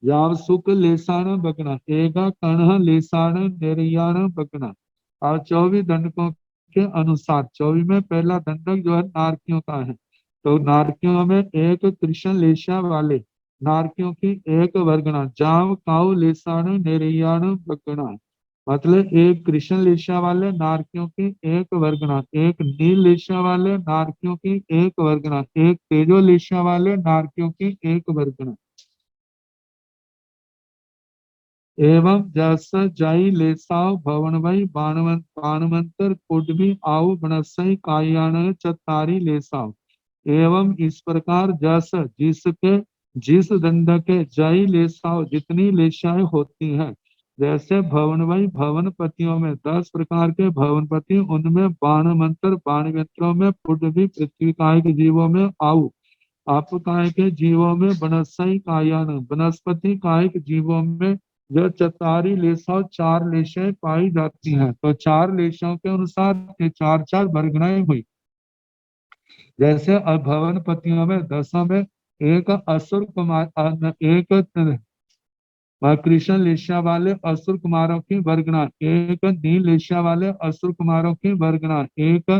याव शुक्ल लेसाण बगना, एगा कण लेसाण निर्याण बगना। और 24 दंडकों के अनुसार 24 में पहला दंडक जो है नारकियों का है। तो नारकियों में एक कृष्ण लेशा वाले नारकियों की एक वर्गना, जाव काउ लेसाण निर्याण बगना, मतलब एक कृष्ण लेशा वाले नारकियों की एक वर्गना, एक नील लेशा वाले नारकियों की एक वर्गना, एक तेजो लेशा वाले नारकियों की एक वर्गना। एवं जस जाई लेसाव भवन वही बाणवंतर कुडभी आउ बनसई कायान चतारी लेसाव। एवं इस प्रकार जस जिसके जिस दंड के जय लेसाव जितनी लेशाएं होती हैं, जैसे भवन वही भवनपतियों में 10 प्रकार के भवनपति, उनमें बाण मंत्र बाण यंत्रों में, पुडभी पृथ्वी काय के जीवों में, आउ आप काय के जीवों में, बनसई कायान वनस्पति काय के जीवों में जो चतारी लेशा 4 लेशाएं पाई जाती हैं। तो 4 लेशाओं के अनुसार ये 4 4 वर्गनाएं हुई। जैसे भवनपतियों में 10 में एक असुर कुमार एक कृष्ण लेशिया वाले असुर कुमारों की वर्गना, एक नील लेशिया वाले असुर कुमारों की वर्गना, एक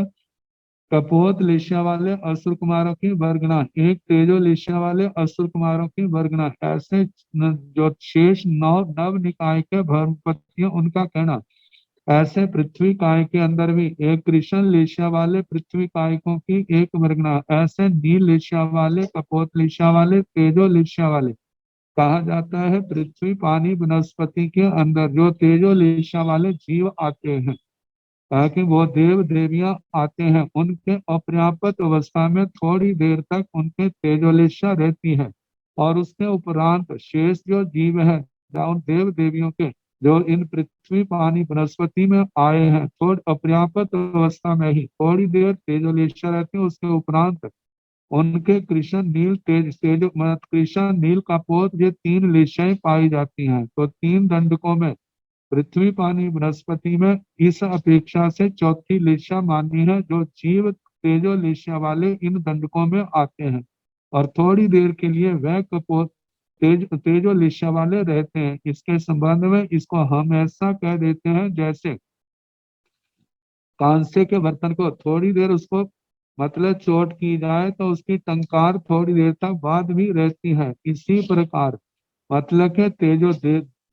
कपोत लेशिया वाले असुर कुमारों की वर्गना, एक तेजो लेशिया वाले असुर कुमारों की वर्गना। ऐसे जो शेष नौ नव निकाय के भरमपतियों उनका कहना। ऐसे पृथ्वी काय के अंदर भी एक कृष्ण लेशिया वाले पृथ्वी कायकों की एक वर्गना, ऐसे नील लेशिया वाले कपोत लेशिया वाले तेजो लेशिया वाले। कहा जाता है पृथ्वी पानी वनस्पति के अंदर जो तेजो लेशिया वाले जीव आते हैं, ताकि वो देव देवियां आते हैं, उनके अपर्याप्त अवस्था में थोड़ी देर तक उनके तेजोलेशा रहती है, और उसके उपरांत शेष जो जीव है उन देव देवियों के जो इन पृथ्वी पानी वनस्पति में आए हैं, थोड़ी अपर्याप्त अवस्था में ही थोड़ी देर तेजोलेशा रहती है, उसके उपरांत उनके कृष्ण नील तेज कृष्ण नील कपोत ये 3 लेशाएं पाई जाती हैं। तो 3 दंडकों में पृथ्वी पानी वनस्पति में इस अपेक्षा से चौथी लेशा मानी है, जो जीव तेजो लेशा वाले इन दंडकों में आते हैं और थोड़ी देर के लिए वह कपोत तेजो लेशा वाले रहते हैं। इसके संबंध में इसको हम ऐसा कह देते हैं जैसे कांसे के बर्तन को थोड़ी देर उसको मतलब चोट की जाए तो उसकी टंकार थोड़ी देर तक बाद भी रहती है। इसी प्रकार मतलब के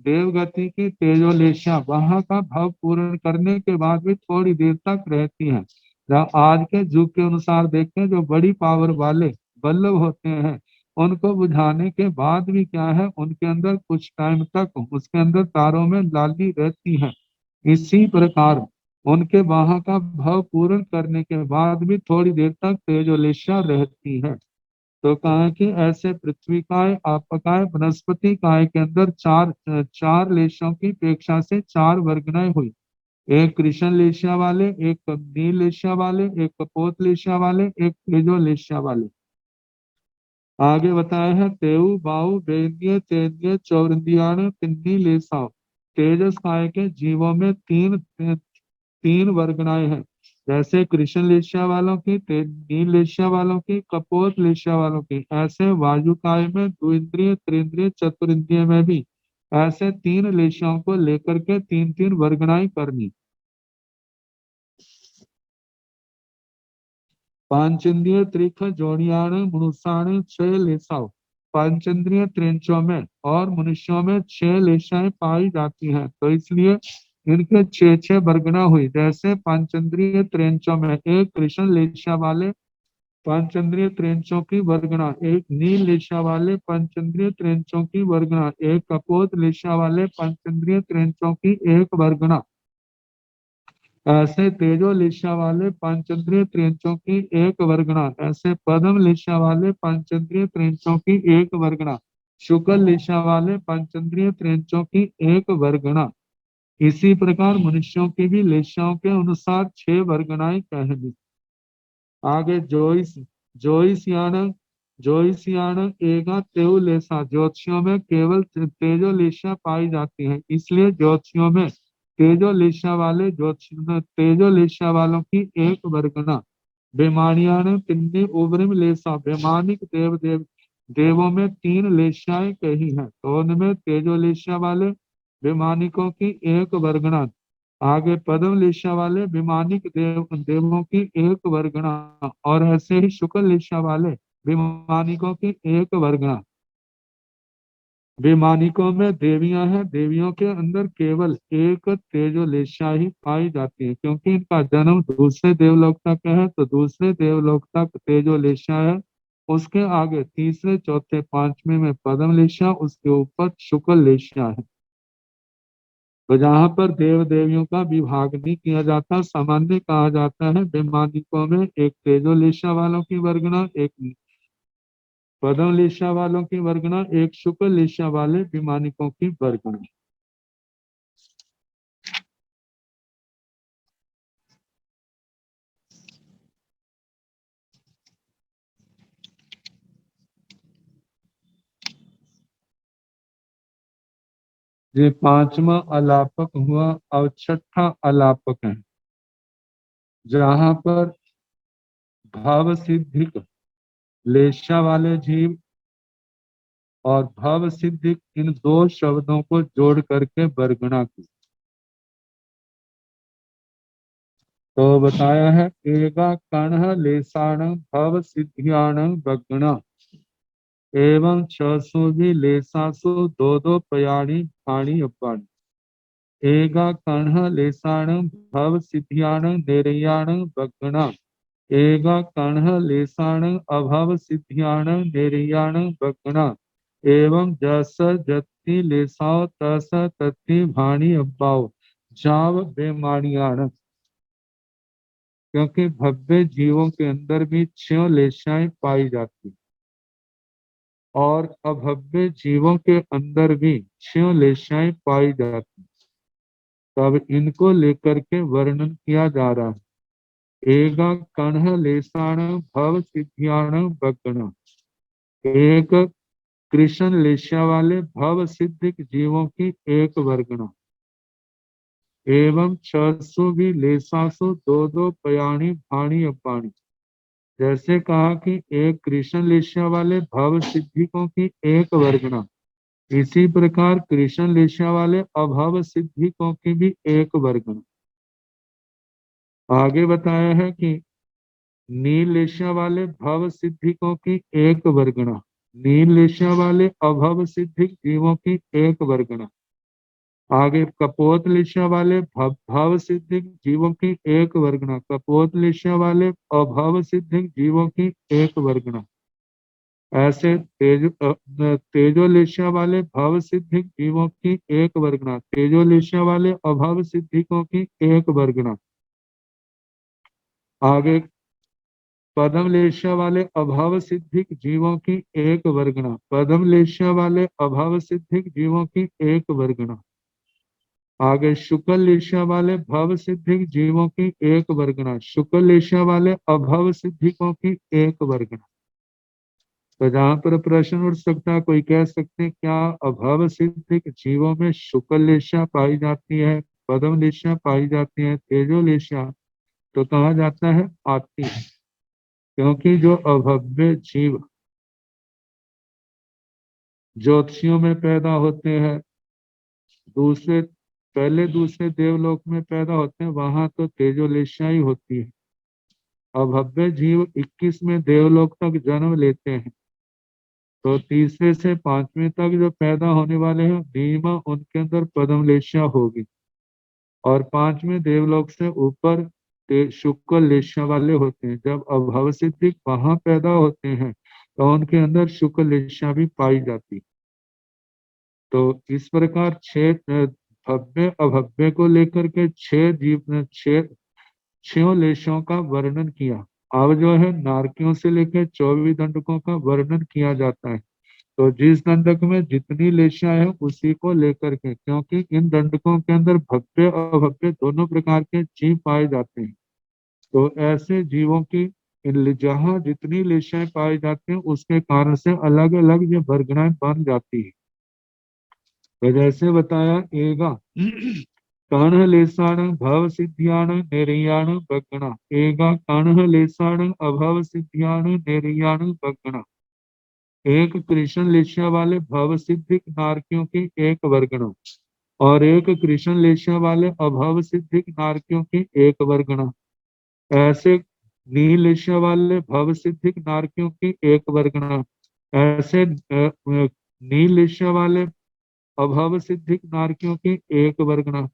देवगति की तेजोलेशा वहां का भाव पूर्ण करने के बाद भी थोड़ी देर तक रहती है। जहाँ आज के युग के अनुसार देखें जो बड़ी पावर वाले बल्लभ होते हैं, उनको बुझाने के बाद भी क्या है, उनके अंदर कुछ टाइम तक उसके अंदर तारों में लाली रहती है। इसी प्रकार उनके वहां का भाव पूर्ण करने के बाद भी थोड़ी देर तक तेजोलेशा रहती है। तो कहा कि ऐसे पृथ्वी काय आपकाय वनस्पति काय के अंदर चार लेशों की अपेक्षा से 4 वर्गनाएं हुई। एक कृष्ण लेशिया वाले, एक नील लेशिया वाले, एक कपोत लेशिया वाले, एक तेजो लेशिया वाले। आगे बताया है तेऊ बाऊ बेंद्य तेंद्य चौरंदियाण तिन्नी लेसाओ। तेजस काय के जीवों में तीन वर्गनाएं हैं। जैसे कृष्ण लेशिया वालों की, नील लेशिया वालों की, कपोत लेशिया वालों की। ऐसे वायुकाय में द्विंद्रिय त्रिंद्रिय चतुरिंद्रिय में भी ऐसे 3 लेशियाओं को लेकर के 3 वर्गनाएं करनी। पांचेंद्रिय त्रिख जोड़ियाण मनुष्याण 6 लेसाओ। पांचेंद्रिय त्रिंचों में और मनुष्यों में 6 लेशाएं पाई जाती हैं, तो इसलिए इनके 6 वर्गना हुई। जैसे पांचेंद्रिय त्रिंचों में एक कृष्ण लेशा वाले पंचेंद्रिय त्रिंचों की वर्गना, एक नील लेशा वाले पंचेंद्रिय त्रिंचों की वर्गना, एक कपोत लेशा वाले पंचेंद्रिय त्रिंचों की एक वर्गना। ऐसे तेजो लिशा वाले पंचेंद्रिय त्रिंचों की एक वर्गना, ऐसे पद्म लिशा वाले पंचेंद्रिय त्रिंचों की एक वर्गना, शुक्ल लिशा वाले पंचेंद्रिय त्रिंचों की एक वर्गना। इसी प्रकार मनुष्यों की भी लेशाओं के अनुसार 6 वर्गनाएं कहनी। आगे जोइसियान एगा तेउ लेसा। ज्योतिषियों में केवल तेजो लेशा पाई जाती है, इसलिए ज्योतिषियों में तेजो लेशा वाले तेजो लेशा वालों की एक वर्गना। बेमानियान तिन्नी उब्रिम लेसा। बेमानिक देवों में 3 लेशाएं कही हैं, तो उनमें तेजो लेशा वाले बेमानिकों की एक वर्गना। आगे पद्म लेशा वाले विमानिक देवों की एक वर्गना, और ऐसे ही शुक्ल लेशा वाले विमानिकों की एक वर्गना। विमानिकों में देवियां हैं, देवियों के अंदर केवल एक तेजोलेशा ही पाई जाती है, क्योंकि इनका जन्म दूसरे देवलोक तक है, तो दूसरे देवलोक तक तेजोलेशा है। उसके आगे तीसरे चौथे पांचवें में पद्म लेशा, उसके ऊपर शुक्ल लेशा है। तो जहाँ पर देव देवियों का विभाग नहीं किया जाता, सामान्य कहा जाता है। वैमानिकों में एक तेजोलेशा वालों की वर्गना, एक पद्म लेशा वालों की वर्गना, एक शुक्ल लेशा वाले वैमानिकों की वर्गना। ये 5वां अलापक हुआ। और 6ठा अलापक है, जहाँ पर भाव सिद्धिक लेशा वाले जीव और भाव सिद्धिक, इन दो शब्दों को जोड़ करके वर्गणा की। तो बताया है एगा कण लेसाण भव सिद्धियाण वर्गणा एवं छसु भी लेसासु दो दो पयाणी भाणी अपाणी। एगा कण लेसाण भव सिद्धियाण नेरयाण वर्गणा एगा कण लेसाण अभव सिद्धियाण नेरयाण वर्गणा एवं जस जति लेसाओ तस तति भाणी अब्बाओ जाव बेमाणियाण। क्योंकि भव्य जीवों के अंदर भी 6 लेशाएं पाई जाती और अभव्य जीवों के अंदर भी 6 लेशाएं पाई जाती, तब इनको लेकर के वर्णन किया जा रहा है। एगा कण लेसाण भव सिद्धियाण वर्गणा, एक कृष्ण लेशा वाले भव सिद्धिक जीवों की एक वर्गणा एवं छसु भी लेसासु दो दो पयाणी भाणी अपाणी। जैसे कहा कि एक कृष्ण लेशा वाले भव सिद्धिकों की एक वर्गणा, इसी प्रकार कृष्ण लेशा वाले अभव सिद्धिकों की भी एक वर्गणा। आगे बताया है कि नील लेशा वाले भव सिद्धिकों की एक वर्गणा, नील लेशा वाले अभव सिद्धिक जीवों की एक वर्गणा। आगे कपोत लिशा वाले भाव सिद्धिक जीवों की एक वर्गणा, कपोत लिशा वाले अभाव सिद्धिक जीवों की एक वर्गणा। ऐसे तेजोलिशा वाले भाव सिद्धिक जीवों की एक वर्गणा, तेजोलिशा वाले अभाव सिद्धिकों की एक वर्गणा। आगे पदम लेशा वाले अभाव सिद्धिक जीवों की एक वर्गणा, पदम लेशा वाले अभाव सिद्धिक जीवों की एक वर्गणा। आगे शुक्ल लेशा वाले भव सिद्धिक जीवों की एक वर्गणा, शुक्ल लेशा वाले अभव सिद्धिकों की एक वर्गणा। तो जहां पर प्रश्न उठ सकता है, कोई कह सकते हैं क्या अभव सिद्धिक जीवों में शुक्ल लेशा पाई जाती है, पदम लेशा पाई जाती है, तेजो लेशा? तो कहा जाता है आती है, क्योंकि जो अभव्य जीव ज्योतिषियों में पैदा होते हैं, दूसरे पहले दूसरे देवलोक में पैदा होते हैं, वहां तो तेजोलेशा ही होती है। अभव्य जीव 21वें देवलोक तक जन्म लेते हैं, तो तीसरे से 5वें तक जो पैदा होने वाले हैं नीमा, उनके अंदर पद्मलेशा होगी, और 5वें देवलोक से ऊपर शुक्ल लेशा वाले होते हैं। जब अभव सिद्धिक वहां पैदा होते हैं तो उनके अंदर शुक्ल लेशा भी पाई जाती। तो इस प्रकार 6 भव्य अभव्य को लेकर के 6 जीव 6 लेशों का वर्णन किया। अब जो है नारकियों से लेकर 24 दंडकों का वर्णन किया जाता है। तो जिस दंडक में जितनी लेशा है उसी को लेकर के, क्योंकि इन दंडकों के अंदर भव्य और अभव्य दोनों प्रकार के जीव पाए जाते हैं, तो ऐसे जीवों की जहाँ जितनी लेशाएं पाई जाती हैं उसके कारण से अलग अलग ये वर्गणाएं बन जाती है। तो जैसे बताया एगा कण लेसाण भव सिद्धियाण निर्याण बगणा, एगा कण लेसाण अभव सिद्धियाण निर्याण बगणा, एक कृष्ण लेशा वाले भव सिद्धिक नारकियों की एक वर्गणा और एक कृष्ण लेशा वाले अभव सिद्धिक नारकियों की एक वर्गणा। ऐसे नील लेशा वाले भव सिद्धिक नारकियों की एक वर्गणा, ऐसे नील लेशा वाले अभव सिद्धिक नारकियों की एक वर्गणा,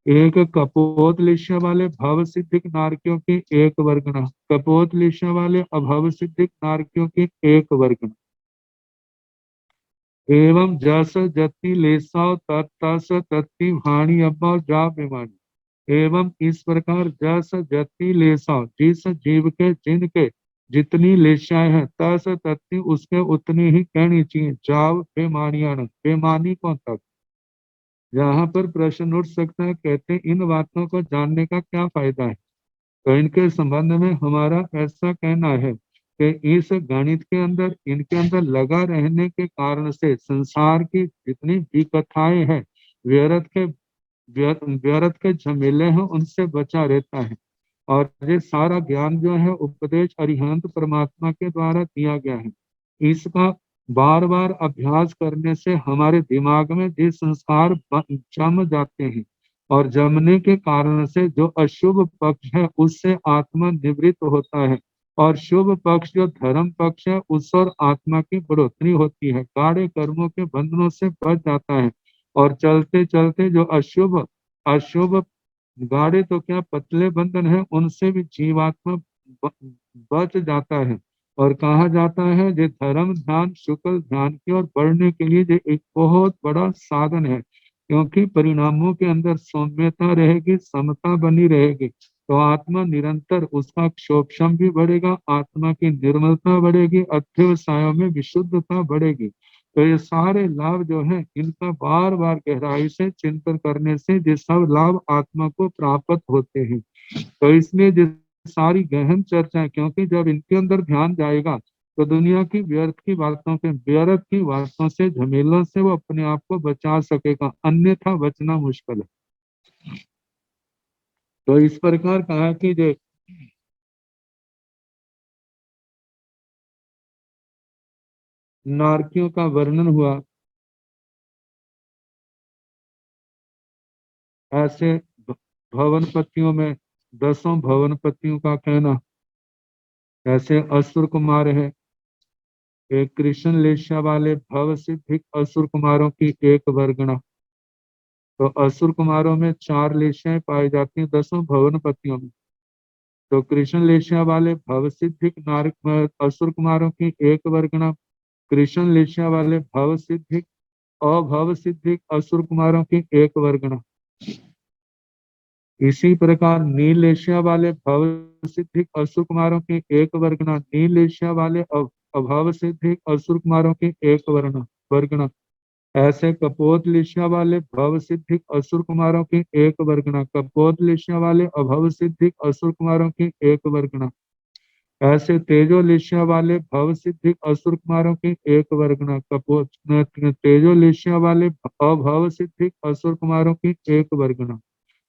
एक कपोत लिशा वाले भव सिद्धिक नारकियों की एक वर्गणा, कपोत लिशा वाले अभव सिद्धिक नारकियों की एक वर्गणा। एवं जस जति लेसाओ तस तत्ति भाणी अब्बा जा बेमानी। एवं इस प्रकार जस जति लेसाओ, जिस जीव के जिनके जितनी लेशाएं हैं, तस तत्ति उसके उतनी ही कहनी चाहिए, जाव बेमानियान, बेमानी को तक। यहाँ पर प्रश्न उठ सकता है, कहते हैं इन बातों को जानने का क्या फायदा है? तो इनके संबंध में हमारा ऐसा कहना है कि इस गणित के अंदर इनके अंदर लगा रहने के कारण से संसार की जितनी भी कथाएं हैं, व्यर्थ के व्यर्थ के झमेले हैं, उनसे बचा रहता है। और ये सारा ज्ञान जो है उपदेश अरिहंत परमात्मा के द्वारा दिया गया है। इसका बार बार अभ्यास करने से हमारे दिमाग में ये संस्कार जम जाते हैं, और जमने के कारण से जो अशुभ पक्ष है उससे आत्मा निवृत्त होता है, और शुभ पक्ष जो धर्म पक्ष है उस और आत्मा की बढ़ोतरी होती है, गाढ़े कर्मों के बंधनों से बच जाता है। और चलते चलते जो अशुभ अशुभ गाढ़े तो क्या पतले बंधन है उनसे भी जीवात्मा ब- बच जाता है। और कहा जाता है ये धर्म ध्यान शुक्ल ध्यान की ओर बढ़ने के लिए ये एक बहुत बड़ा साधन है, क्योंकि परिणामों के अंदर सौम्यता रहेगी, समता बनी रहेगी, तो आत्मा निरंतर उसका क्षोभशम भी बढ़ेगा, आत्मा की निर्मलता बढ़ेगी, अध्यवसायों में विशुद्धता बढ़ेगी। तो ये सारे लाभ जो है इनका बार बार गहराई से चिंतन करने से ये सब लाभ आत्मा को प्राप्त होते हैं। तो इसलिए ये सारी गहन चर्चा है, क्योंकि जब इनके अंदर ध्यान जाएगा तो दुनिया की व्यर्थ की बातों से झमेलों से वो अपने आप को बचा सकेगा, अन्यथा बचना मुश्किल है। तो इस प्रकार कहा कि जो नारकियों का वर्णन हुआ, ऐसे भवनपतियों में 10 भवनपतियों का कहना, ऐसे असुर कुमार है, एक कृष्ण लेशा वाले भव सिद्धिक असुर कुमारों की एक वर्गणा। तो असुर कुमारों में 4 लेशाएं पाई जाती हैं 10 भवनपतियों में। तो कृष्ण लेशा वाले भव सिद्धिक नारक असुर कुमारों की एक वर्गणा, कृष्ण लेशा वाले भव सिद्धिक अभव सिद्धिक असुर कुमारों की एक वर्गणा। इसी प्रकार नील एशिया वाले भव सिद्धिक असुर कुमारों की एक वर्गना, नील एशिया वाले अभाव सिद्धिक असुर कुमारों की एक वर्गना। ऐसे कपोत लिशिया वाले भव सिद्धिक असुर कुमारों की एक वर्गना, कपोत लिशिया वाले अभव सिद्धिक असुर कुमारों की एक वर्गना। ऐसे तेजो लिशिया वाले भव सिद्धिक असुर कुमारों की एक वर्गना, कपोत तेजो लिशिया वाले अभव सिद्धिक असुर कुमारों की एक वर्गना।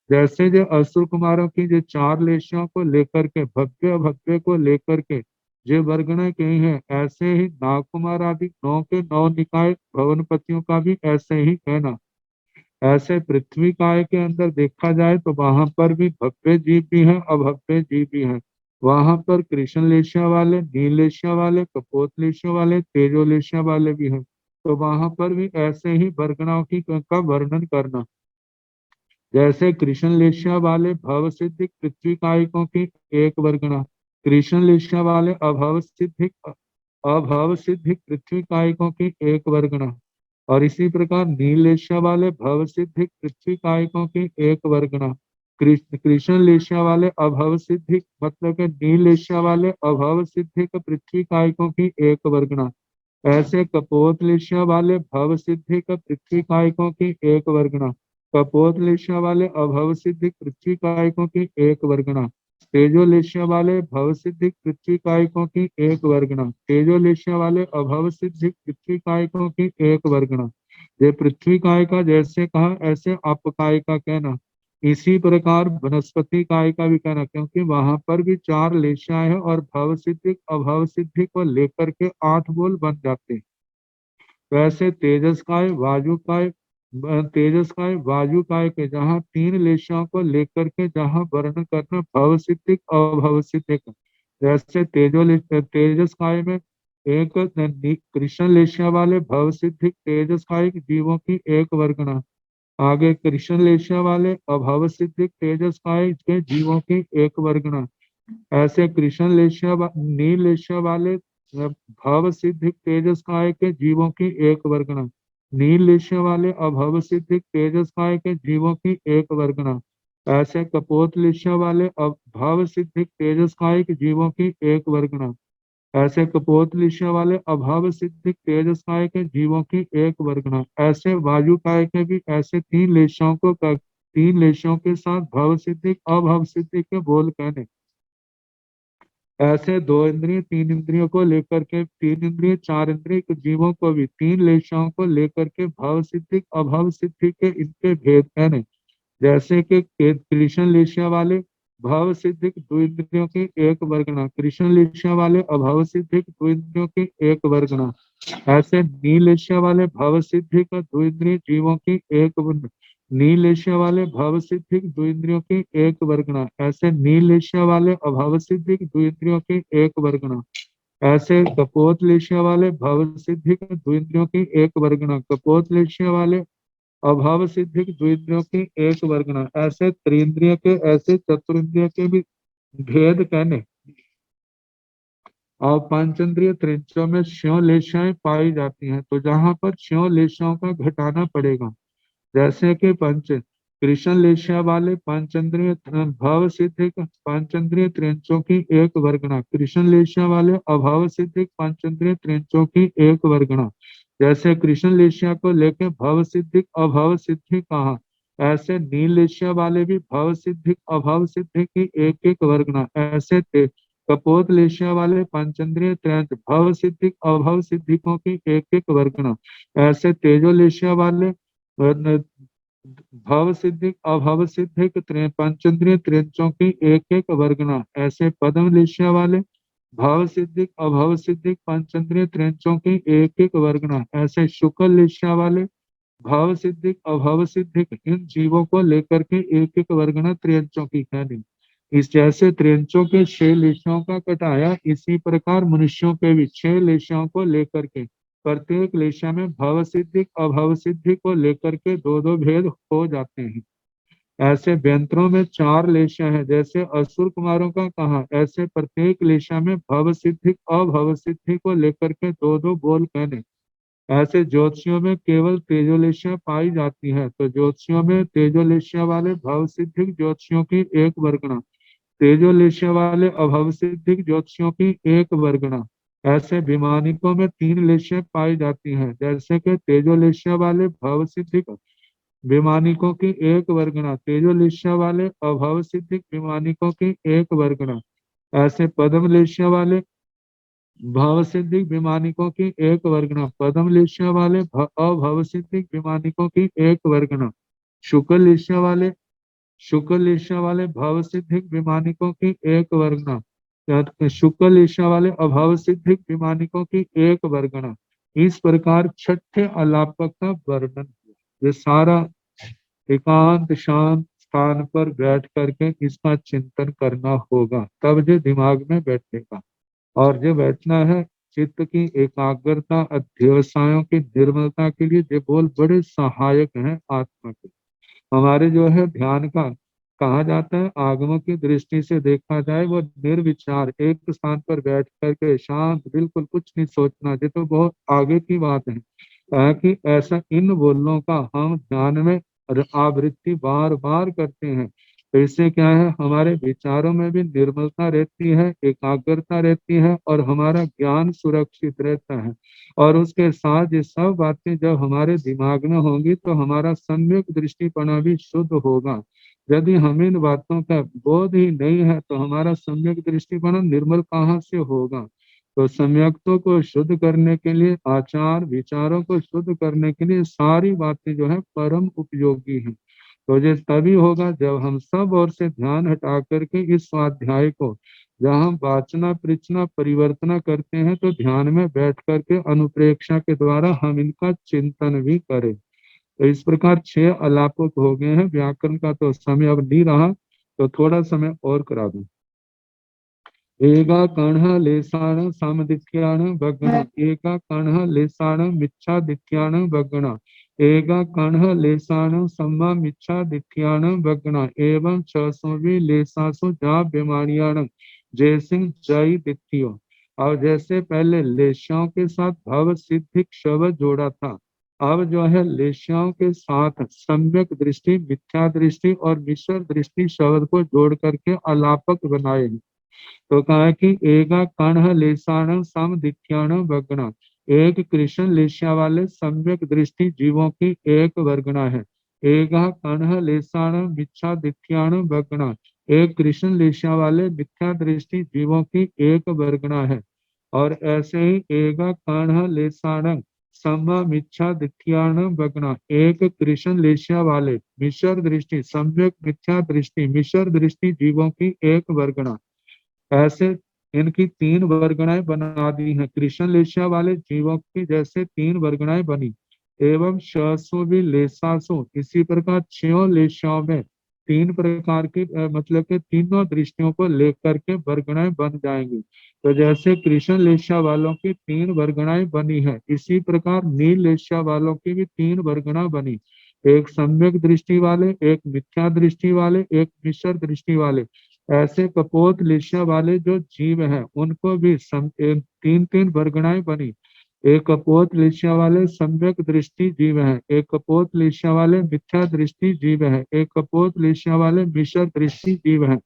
जैसे जो असुर कुमारों की जो 4 लेशियों को लेकर के भव्य भव्य को लेकर के जो वर्गना कही है, ऐसे ही नागकुमार आदि 9 के 9 निकाय भवनपतियों का भी ऐसे ही कहना। ऐसे पृथ्वी काय के अंदर देखा जाए तो वहां पर भी भव्य जीव भी हैं, अभव्य जीव भी हैं। वहां पर कृष्ण लेशिया वाले, नील लेशिया वाले, कपोत लेशिया वाले, तेजो लेशिया वाले भी हैं। तो वहां पर भी ऐसे ही वर्गनाओं की का वर्णन करना। जैसे कृष्ण लेशिया वाले भव सिद्धिक पृथ्वी कायिकों की एक वर्गना, कृष्ण लेशिया वाले अभव सिद्धिक पृथ्वी कायिकों की एक वर्गना। और इसी प्रकार नील लेशिया वाले भव सिद्धिक पृथ्वी कायिकों की एक वर्गना, कृष्ण लेशिया वाले अभव सिद्धिक मतलब के नील लेशिया वाले अभव सिद्धिक पृथ्वी कायिकों की एक वर्गना। ऐसे कपोत लिशिया वाले भव सिद्धि का पृथ्वी कायिकों की एक वर्गना, कपोत लिशिया वाले अभव सिद्धि पृथ्वी कायिकों की एक वर्गना। तेजो लिशिया वाले भव सिद्धि पृथ्वी कायिकों की एक वर्गना, तेजो लिशिया वाले अभव सिद्धि पृथ्वी कायिकों की एक वर्गना। ये पृथ्वी काय का जैसे कहा ऐसे अपकाय का कहना। इसी प्रकार वनस्पति काय का भी कहना, क्योंकि वहां पर भी 4 लेशाएं हैं और भव सिद्धि अभव सिद्धि को लेकर के 8 बोल बन जाते हैं। वैसे तेजस काय वायु काय के जहाँ 3 लेशाओं को लेकर के जहाँ वर्णन करना भव सिद्धिक अभव सिद्धिक। जैसे तेजस काय में एक कृष्ण लेशिया वाले भव सिद्धिक तेजस काय जीवों की एक वर्गना, आगे कृष्ण लेशिया वाले अभव सिद्धिक तेजस काय के जीवों की एक वर्गना। ऐसे कृष्ण लेशिया नील लेशिया वाले भव सिद्धिक तेजस काय के जीवों की एक वर्गना, नील लेशिया वाले अभव सिद्धिक तेजस काय के जीवों की एक वर्गना। ऐसे कपोत लेशिया वाले अभव सिद्धिक तेजस काय के जीवों की एक वर्गना। ऐसे कपोत लिशिया वाले अभाव सिद्धिक तेजस काय के जीवों की एक वर्गना। ऐसे वायु काय के भी ऐसे 3 लेशों के साथ भव सिद्धिक अभव सिद्धिक के बोल कहने। ऐसे 2 इंद्रिय 3 इंद्रियों को लेकर के 3 इंद्रिय 4 इंद्रिय के जीवों को भी 3 लेशाओं को लेकर के भाव सिद्धिक अभाव सिद्धि के इनके भेद कहने। जैसे कि कृष्ण लेशिया वाले भाव सिद्धिक द्विंद्रियों की एक वर्गना। कृष्ण लेशिया वाले अभाव सिद्धिक द्विंद्रियों की एक वर्गना। ऐसे नील एशिया वाले भाव सिद्धिक द्विंद्रिय जीवों की एक नील एशिया वाले भाव सिद्धिक द्विंद्रियों की एक वर्गना। ऐसे नील एशिया वाले अभाव सिद्धिक द्विंद्रियों की एक वर्गना। ऐसे कपोत लेशिया वाले भाव सिद्धिक द्विंद्रियों की एक वर्गना। कपोत लेशिया वाले अभाव सिद्धिक द्विंद्रियों की एक वर्गना। ऐसे त्रिंद्रिय के ऐसे चतुरिंद्रिय के भी भेद कहने और पंचेंद्रिय त्रिंचों में श्यों लेशाएं पाई जाती हैं। तो जहां पर श्यों लेशाओं का घटाना पड़ेगा, जैसे कि पंच कृष्ण लेशिया वाले पंचेंद्रिय भाव सिद्धिक पंचेंद्रिय त्रिंचों की एक वर्गना। कृष्ण लेशिया वाले अभाव सिद्धिक पंचेंद्रिय त्रिंचों की एक वर्गना। जैसे कृष्ण लेशिया को लेके भाव सिद्धिक अभाव सिद्धि कहा, ऐसे नील लेशिया वाले भी भाव सिद्धिक अभाव सिद्धि की एक एक वर्गना। ऐसे कपोत लेशिया वाले पंचेंद्रिय त्रैंच भाव सिद्धिक अभाव सिद्धिकों की एक एक वर्गना। ऐसे तेजो लेशिया वाले भाव सिद्धिक अभाव सिद्धिक पंचेंद्रिय त्रिंचों की एक एक वर्गना। ऐसे पद्म लेशिया वाले भाव सिद्धिक अभाव सिद्धिक पंचेंद्रिय त्रिंचों की एक एक वर्गना। ऐसे शुक्ल लेशिया वाले भाव सिद्धिक अभाव सिद्धिक इन जीवों को लेकर के एक एक वर्गना त्रियंचों की कहनी। इस जैसे त्रियंचों के 6 लेशियों का कटाया, इसी प्रकार मनुष्यों के भी 6 लेशियों को लेकर के प्रत्येक लेशा में भाव सिद्धिक अभाव सिद्धि को लेकर के दो दो भेद हो जाते हैं। ऐसे व्यंतरों में 4 लेशा है, जैसे असुर कुमारों का कहा, ऐसे प्रत्येक लेशा में भाव सिद्धिक अभाव सिद्धि को लेकर के दो दो बोल कहने। ऐसे ज्योतिषियों में केवल तेजोलेशिया पाई जाती है, तो ज्योतिषियों में तेजोलेशिया वाले भाव सिद्धिक ज्योतिषियों की एक वर्गना। तेजोलेशिया वाले अभाव सिद्धिक ज्योतिषियों की एक वर्गना। ऐसे विमानिकों में 3 लेशिया पाई जाती हैं, जैसे कि तेजोलेशिया वाले भाव सिद्धिक विमानिकों की एक वर्गना, तेजोलेशिया वाले अभाव सिद्धिक विमानिकों की एक वर्गना। ऐसे पद्मलेशिया वाले भाव सिद्धिक विमानिकों की एक वर्गना, पद्म लेशिया वाले अभाव सिद्धिक विमानिकों की एक वर्गना। शुक्ल लेशिया वाले भाव सिद्धिक विमानिकों की एक वर्गना। शुक्ल लेशिया वाले अभाव सिद्धिक विमानिकों की एक वर्गना। इस प्रकार छठे अलापक का वर्णन हुआ। ये सारा एकांत शांत स्थान पर बैठ करके इसका चिंतन करना होगा, तब जो दिमाग में बैठेगा। और जो बैठना है, चित्त की एकाग्रता अध्यवसायों की निर्मलता के लिए ये बोल बड़े सहायक हैं आत्मा के। हमारे जो है ध्यान का कहा जाता है, आगमों की दृष्टि से देखा जाए वो निर्विचार एक स्थान पर बैठ करके शांत, बिल्कुल कुछ नहीं सोचना, ये तो बहुत आगे की बात है। कि ऐसा इन बोलों का हम ध्यान में आवृत्ति बार बार करते हैं, तो इससे क्या है, हमारे विचारों में भी निर्मलता रहती है, एकाग्रता रहती है और हमारा ज्ञान सुरक्षित रहता है। और उसके साथ ये सब बातें जब हमारे दिमाग में होंगी तो हमारा सम्यक दृष्टिपना भी शुद्ध होगा। यदि हमें इन बातों का बोध ही नहीं है तो हमारा सम्यक दृष्टिपना निर्मल कहाँ से होगा। तो सम्यक्तों को शुद्ध करने के लिए, आचार विचारों को शुद्ध करने के लिए सारी बातें जो है परम उपयोगी हैं। तो ये तभी होगा जब हम सब ओर से ध्यान हटा करके इस स्वाध्याय को, जहाँ हम वाचना पृचना परिवर्तना करते हैं, तो ध्यान में बैठ करके अनुप्रेक्षा के द्वारा हम इनका चिंतन भी करें। तो इस प्रकार 6 अलापक हो गए हैं। व्याकरण का तो समय अब नहीं रहा, तो थोड़ा समय और करा दूं। एका कर्ण लेसाण सामदित्याण भगण, एका कर्ण लेसाण मिच्छादित्याण भगण, एका कर्ण लेसाण सम्मा मिच्छादित्याण भगण, एवं 600 लेसासु जा बीमारियाण जैसे जय दित्यो। और जैसे पहले लेशाओं के साथ भव सिद्धिक शब्द जोड़ा था, अब जो है लेशाओं के साथ सम्यक दृष्टि, मिथ्या दृष्टि और मिश्र दृष्टि शब्द को जोड़ करके अलापक बनाए हैं। तो कहा कि एका कर्ण लेसाण सम दिख्याण वर्गणा, एक कृष्ण लेशिया वाले सम्यक दृष्टि जीवों की एक वर्गणा है। एका कर्ण लेसाण मिच्छा दिख्याण वर्गणा, एक कृष्ण लेशिया वाले मिथ्या दृष्टि जीवों की एक वर्गणा है। और ऐसे ही एका कर्ण लेसाण मिच्छा दिठ्यान बगना, एक कृष्ण लेशिया वाले, मिश्र दृष्टि सम्यक मिथ्या दृष्टि, मिश्र दृष्टि जीवों की एक वर्गना। ऐसे इनकी तीन वर्गणाएं बना दी हैं। कृष्ण लेशिया वाले जीवों की जैसे तीन वर्गणाएं बनी, एवं शसु भी लेसासु, इसी प्रकार छयों लेशियाओं में तीन प्रकार की मतलब के तीनों दृष्टियों को लेकर के वर्गणाएं बन जाएंगी। तो जैसे कृष्ण लेशिया वालों की तीन वर्गणाएं बनी है, इसी प्रकार नील लेशिया वालों की भी तीन वर्गणा बनी, एक सम्यक दृष्टि वाले, एक मिथ्या दृष्टि वाले, एक मिश्र दृष्टि वाले। ऐसे कपोत लिशिया वाले जो जीव हैं उनको भी तीन तीन वर्गणाएं बनी, एक कपोत लिशिया वाले सम्यक दृष्टि जीव हैं, एक कपोत लिशिया वाले मिथ्या दृष्टि जीव हैं, एक कपोत लिशिया वाले मिश्र दृष्टि जीव हैं।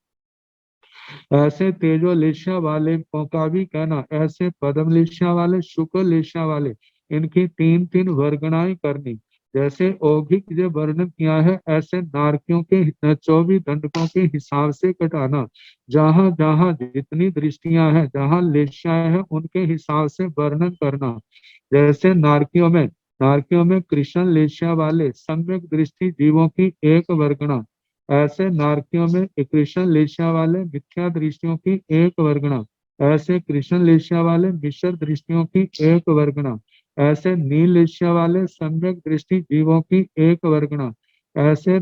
ऐसे तेजो लिशिया वाले का भी कहना, ऐसे पद्म लिशिया वाले, शुक्ल लिशिया वाले, इनकी तीन तीन वर्गणाएं करनी। जैसे औगिक जो वर्णन किया है, ऐसे नारकियों के 24 दंडकों के हिसाब से कटाना। जहां जहां जितनी दृष्टियां हैं, जहां लेशियाएं हैं, उनके हिसाब से वर्णन करना। जैसे नारकियों में कृष्ण लेशिया वाले सम्यक दृष्टि जीवों की एक वर्गणा, ऐसे नारकियों में कृष्ण लेशिया वाले मिथ्या दृष्टियों की एक वर्गणा, ऐसे कृष्ण लेशिया वाले मिश्र दृष्टियों की एक वर्गणा, ऐसे नील लेशिया वाले सम्यक दृष्टि जीवों की एक वर्गणा, ऐसे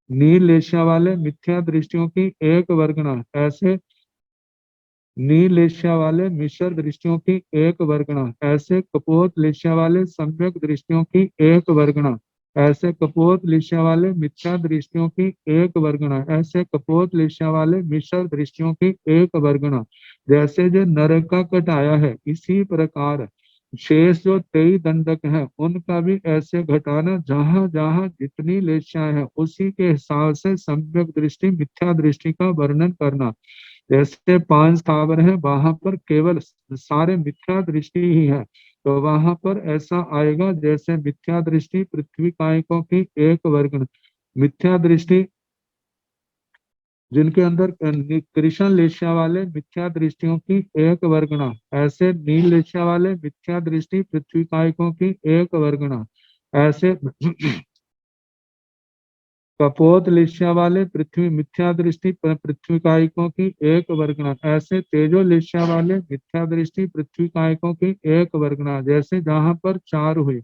नील लेशिया वाले मिथ्या दृष्टियों की एक वर्गणा, ऐसे नील लेशिया वाले मिश्र दृष्टियों की एक वर्गणा, ऐसे कपोत लेशिया वाले सम्यक दृष्टियों की एक वर्गणा, ऐसे कपोत लेशिया वाले मिथ्या दृष्टियों की एक वर्गणा, ऐसे कपोत लेशिया वाले मिश्र दृष्टियों की एक वर्गणा। जैसे जो नरक का घटाया है, इसी प्रकार शेष जो 23 दंडक हैं उनका भी ऐसे घटाना, जहां जहां जितनी लेशियाएं हैं उसी के हिसाब से सम्यक दृष्टि मिथ्या दृष्टि का वर्णन करना। जैसे 5 स्थावर है, वहां पर केवल सारे मिथ्या दृष्टि ही है, तो वहां पर ऐसा आएगा जैसे मिथ्या दृष्टि पृथ्वी कायकों की एक वर्ग, मिथ्या दृष्टि जिनके अंदर कृष्ण लेशिया वाले मिथ्या दृष्टियों की एक वर्गना, ऐसे नील लेशिया वाले मिथ्या दृष्टि पृथ्वी कायकों की एक वर्गना, ऐसे कपोत लिशिया वाले पृथ्वी मिथ्या दृष्टि पृथ्वी कायिकों की एक वर्गना, ऐसे तेजो लिशिया वाले मिथ्या दृष्टि पृथ्वी कायिकों की एक वर्गना। जैसे जहां पर चार हुई,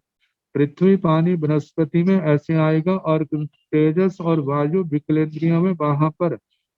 पृथ्वी पानी बृहस्पति में ऐसे आएगा, और तेजस और वायु विकलेंद्रियों में वहां पर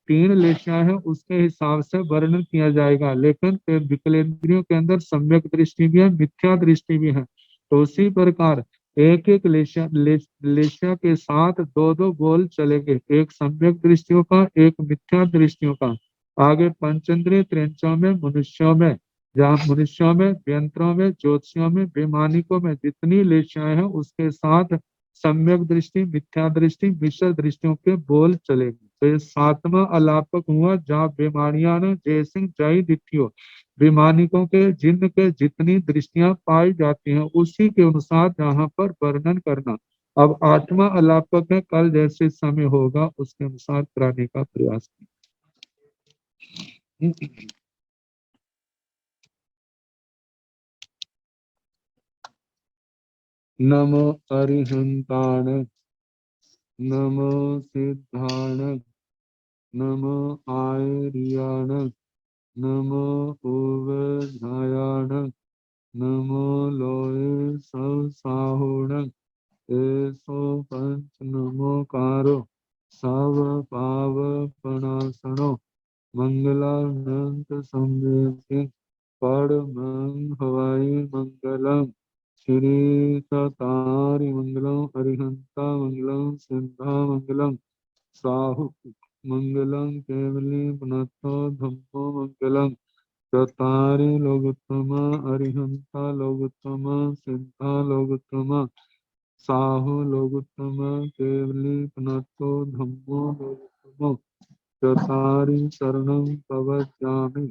तीन लेशियां हैं, उसके हिसाब से वर्णन किया जाएगा। लेकिन विकलेंद्रियों के अंदर सम्यक दृष्टि भी है, मिथ्या दृष्टि भी है। तो उसी प्रकार एक एक लेशिया के साथ दो दो बोल चलेंगे, एक सम्यक दृष्टियों का, एक मिथ्या दृष्टियों का। आगे पंचेंद्रिय त्रिंचों में, मनुष्यों में, जहाँ मनुष्यों में, यंत्रों में, ज्योतिषियों में, वैमानिकों में जितनी लेशियाएं हैं उसके साथ सम्यक दृष्टि, मिथ्या दृष्टि, मिश्र दृष्टियों के बोल चलेंगे। तो ये सातवां अलापक हुआ, जहाँ बेमानिया ने जय सिंह जय दिथियो, वैमानिकों के जिन्न के जितनी दृष्टियां पाई जाती हैं उसी के अनुसार यहाँ पर वर्णन करना। अब आठवां अलापक है, कल जैसे समय होगा उसके अनुसार कराने का प्रयास करें। नमो अरिहंताण, नमो सिद्धाण, नमो आयर्याण, नमो उवधायाण, नमो लोये ससाहुण, एसो पंच नमोकारो, सव पाव पणासनो, मंगलानंत संवेति, परमं हवाई मंगलम, श्री तातारि मंगलम, अरिहंता मंगलम, सिद्धा मंगलम, साहु मंगलम, केवली पुनतो धम्मो मंगलम, चतारि लोकोत्तमा, अरिहंता लोकोत्तमा, सिद्धा लोकोत्तमा, साहु लोकोत्तमा, केवली पुनतो धम्मो लोकोत्तमा, चतारि शरणं प्रवक्ष्यामि,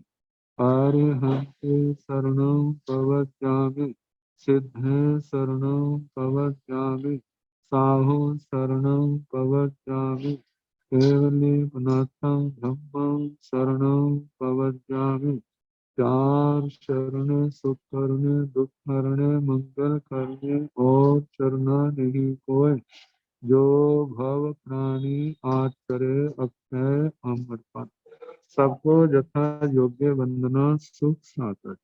अरिहन्ते शरणं प्रवक्ष्यामि, सिद्धे शरणं प्रवक्ष्यामि, साहु शरणं प्रवक्ष्यामि, केवली पुनतं धम्मं शरणं प्रवक्ष्यामि, चार शरणे सुख करने दुख हरणे मंगल करने और चरना नहीं कोय। जो भव प्राणी आचरे अक्षय अमृतपन। सबको यथा योग्य वंदना सुख सागर।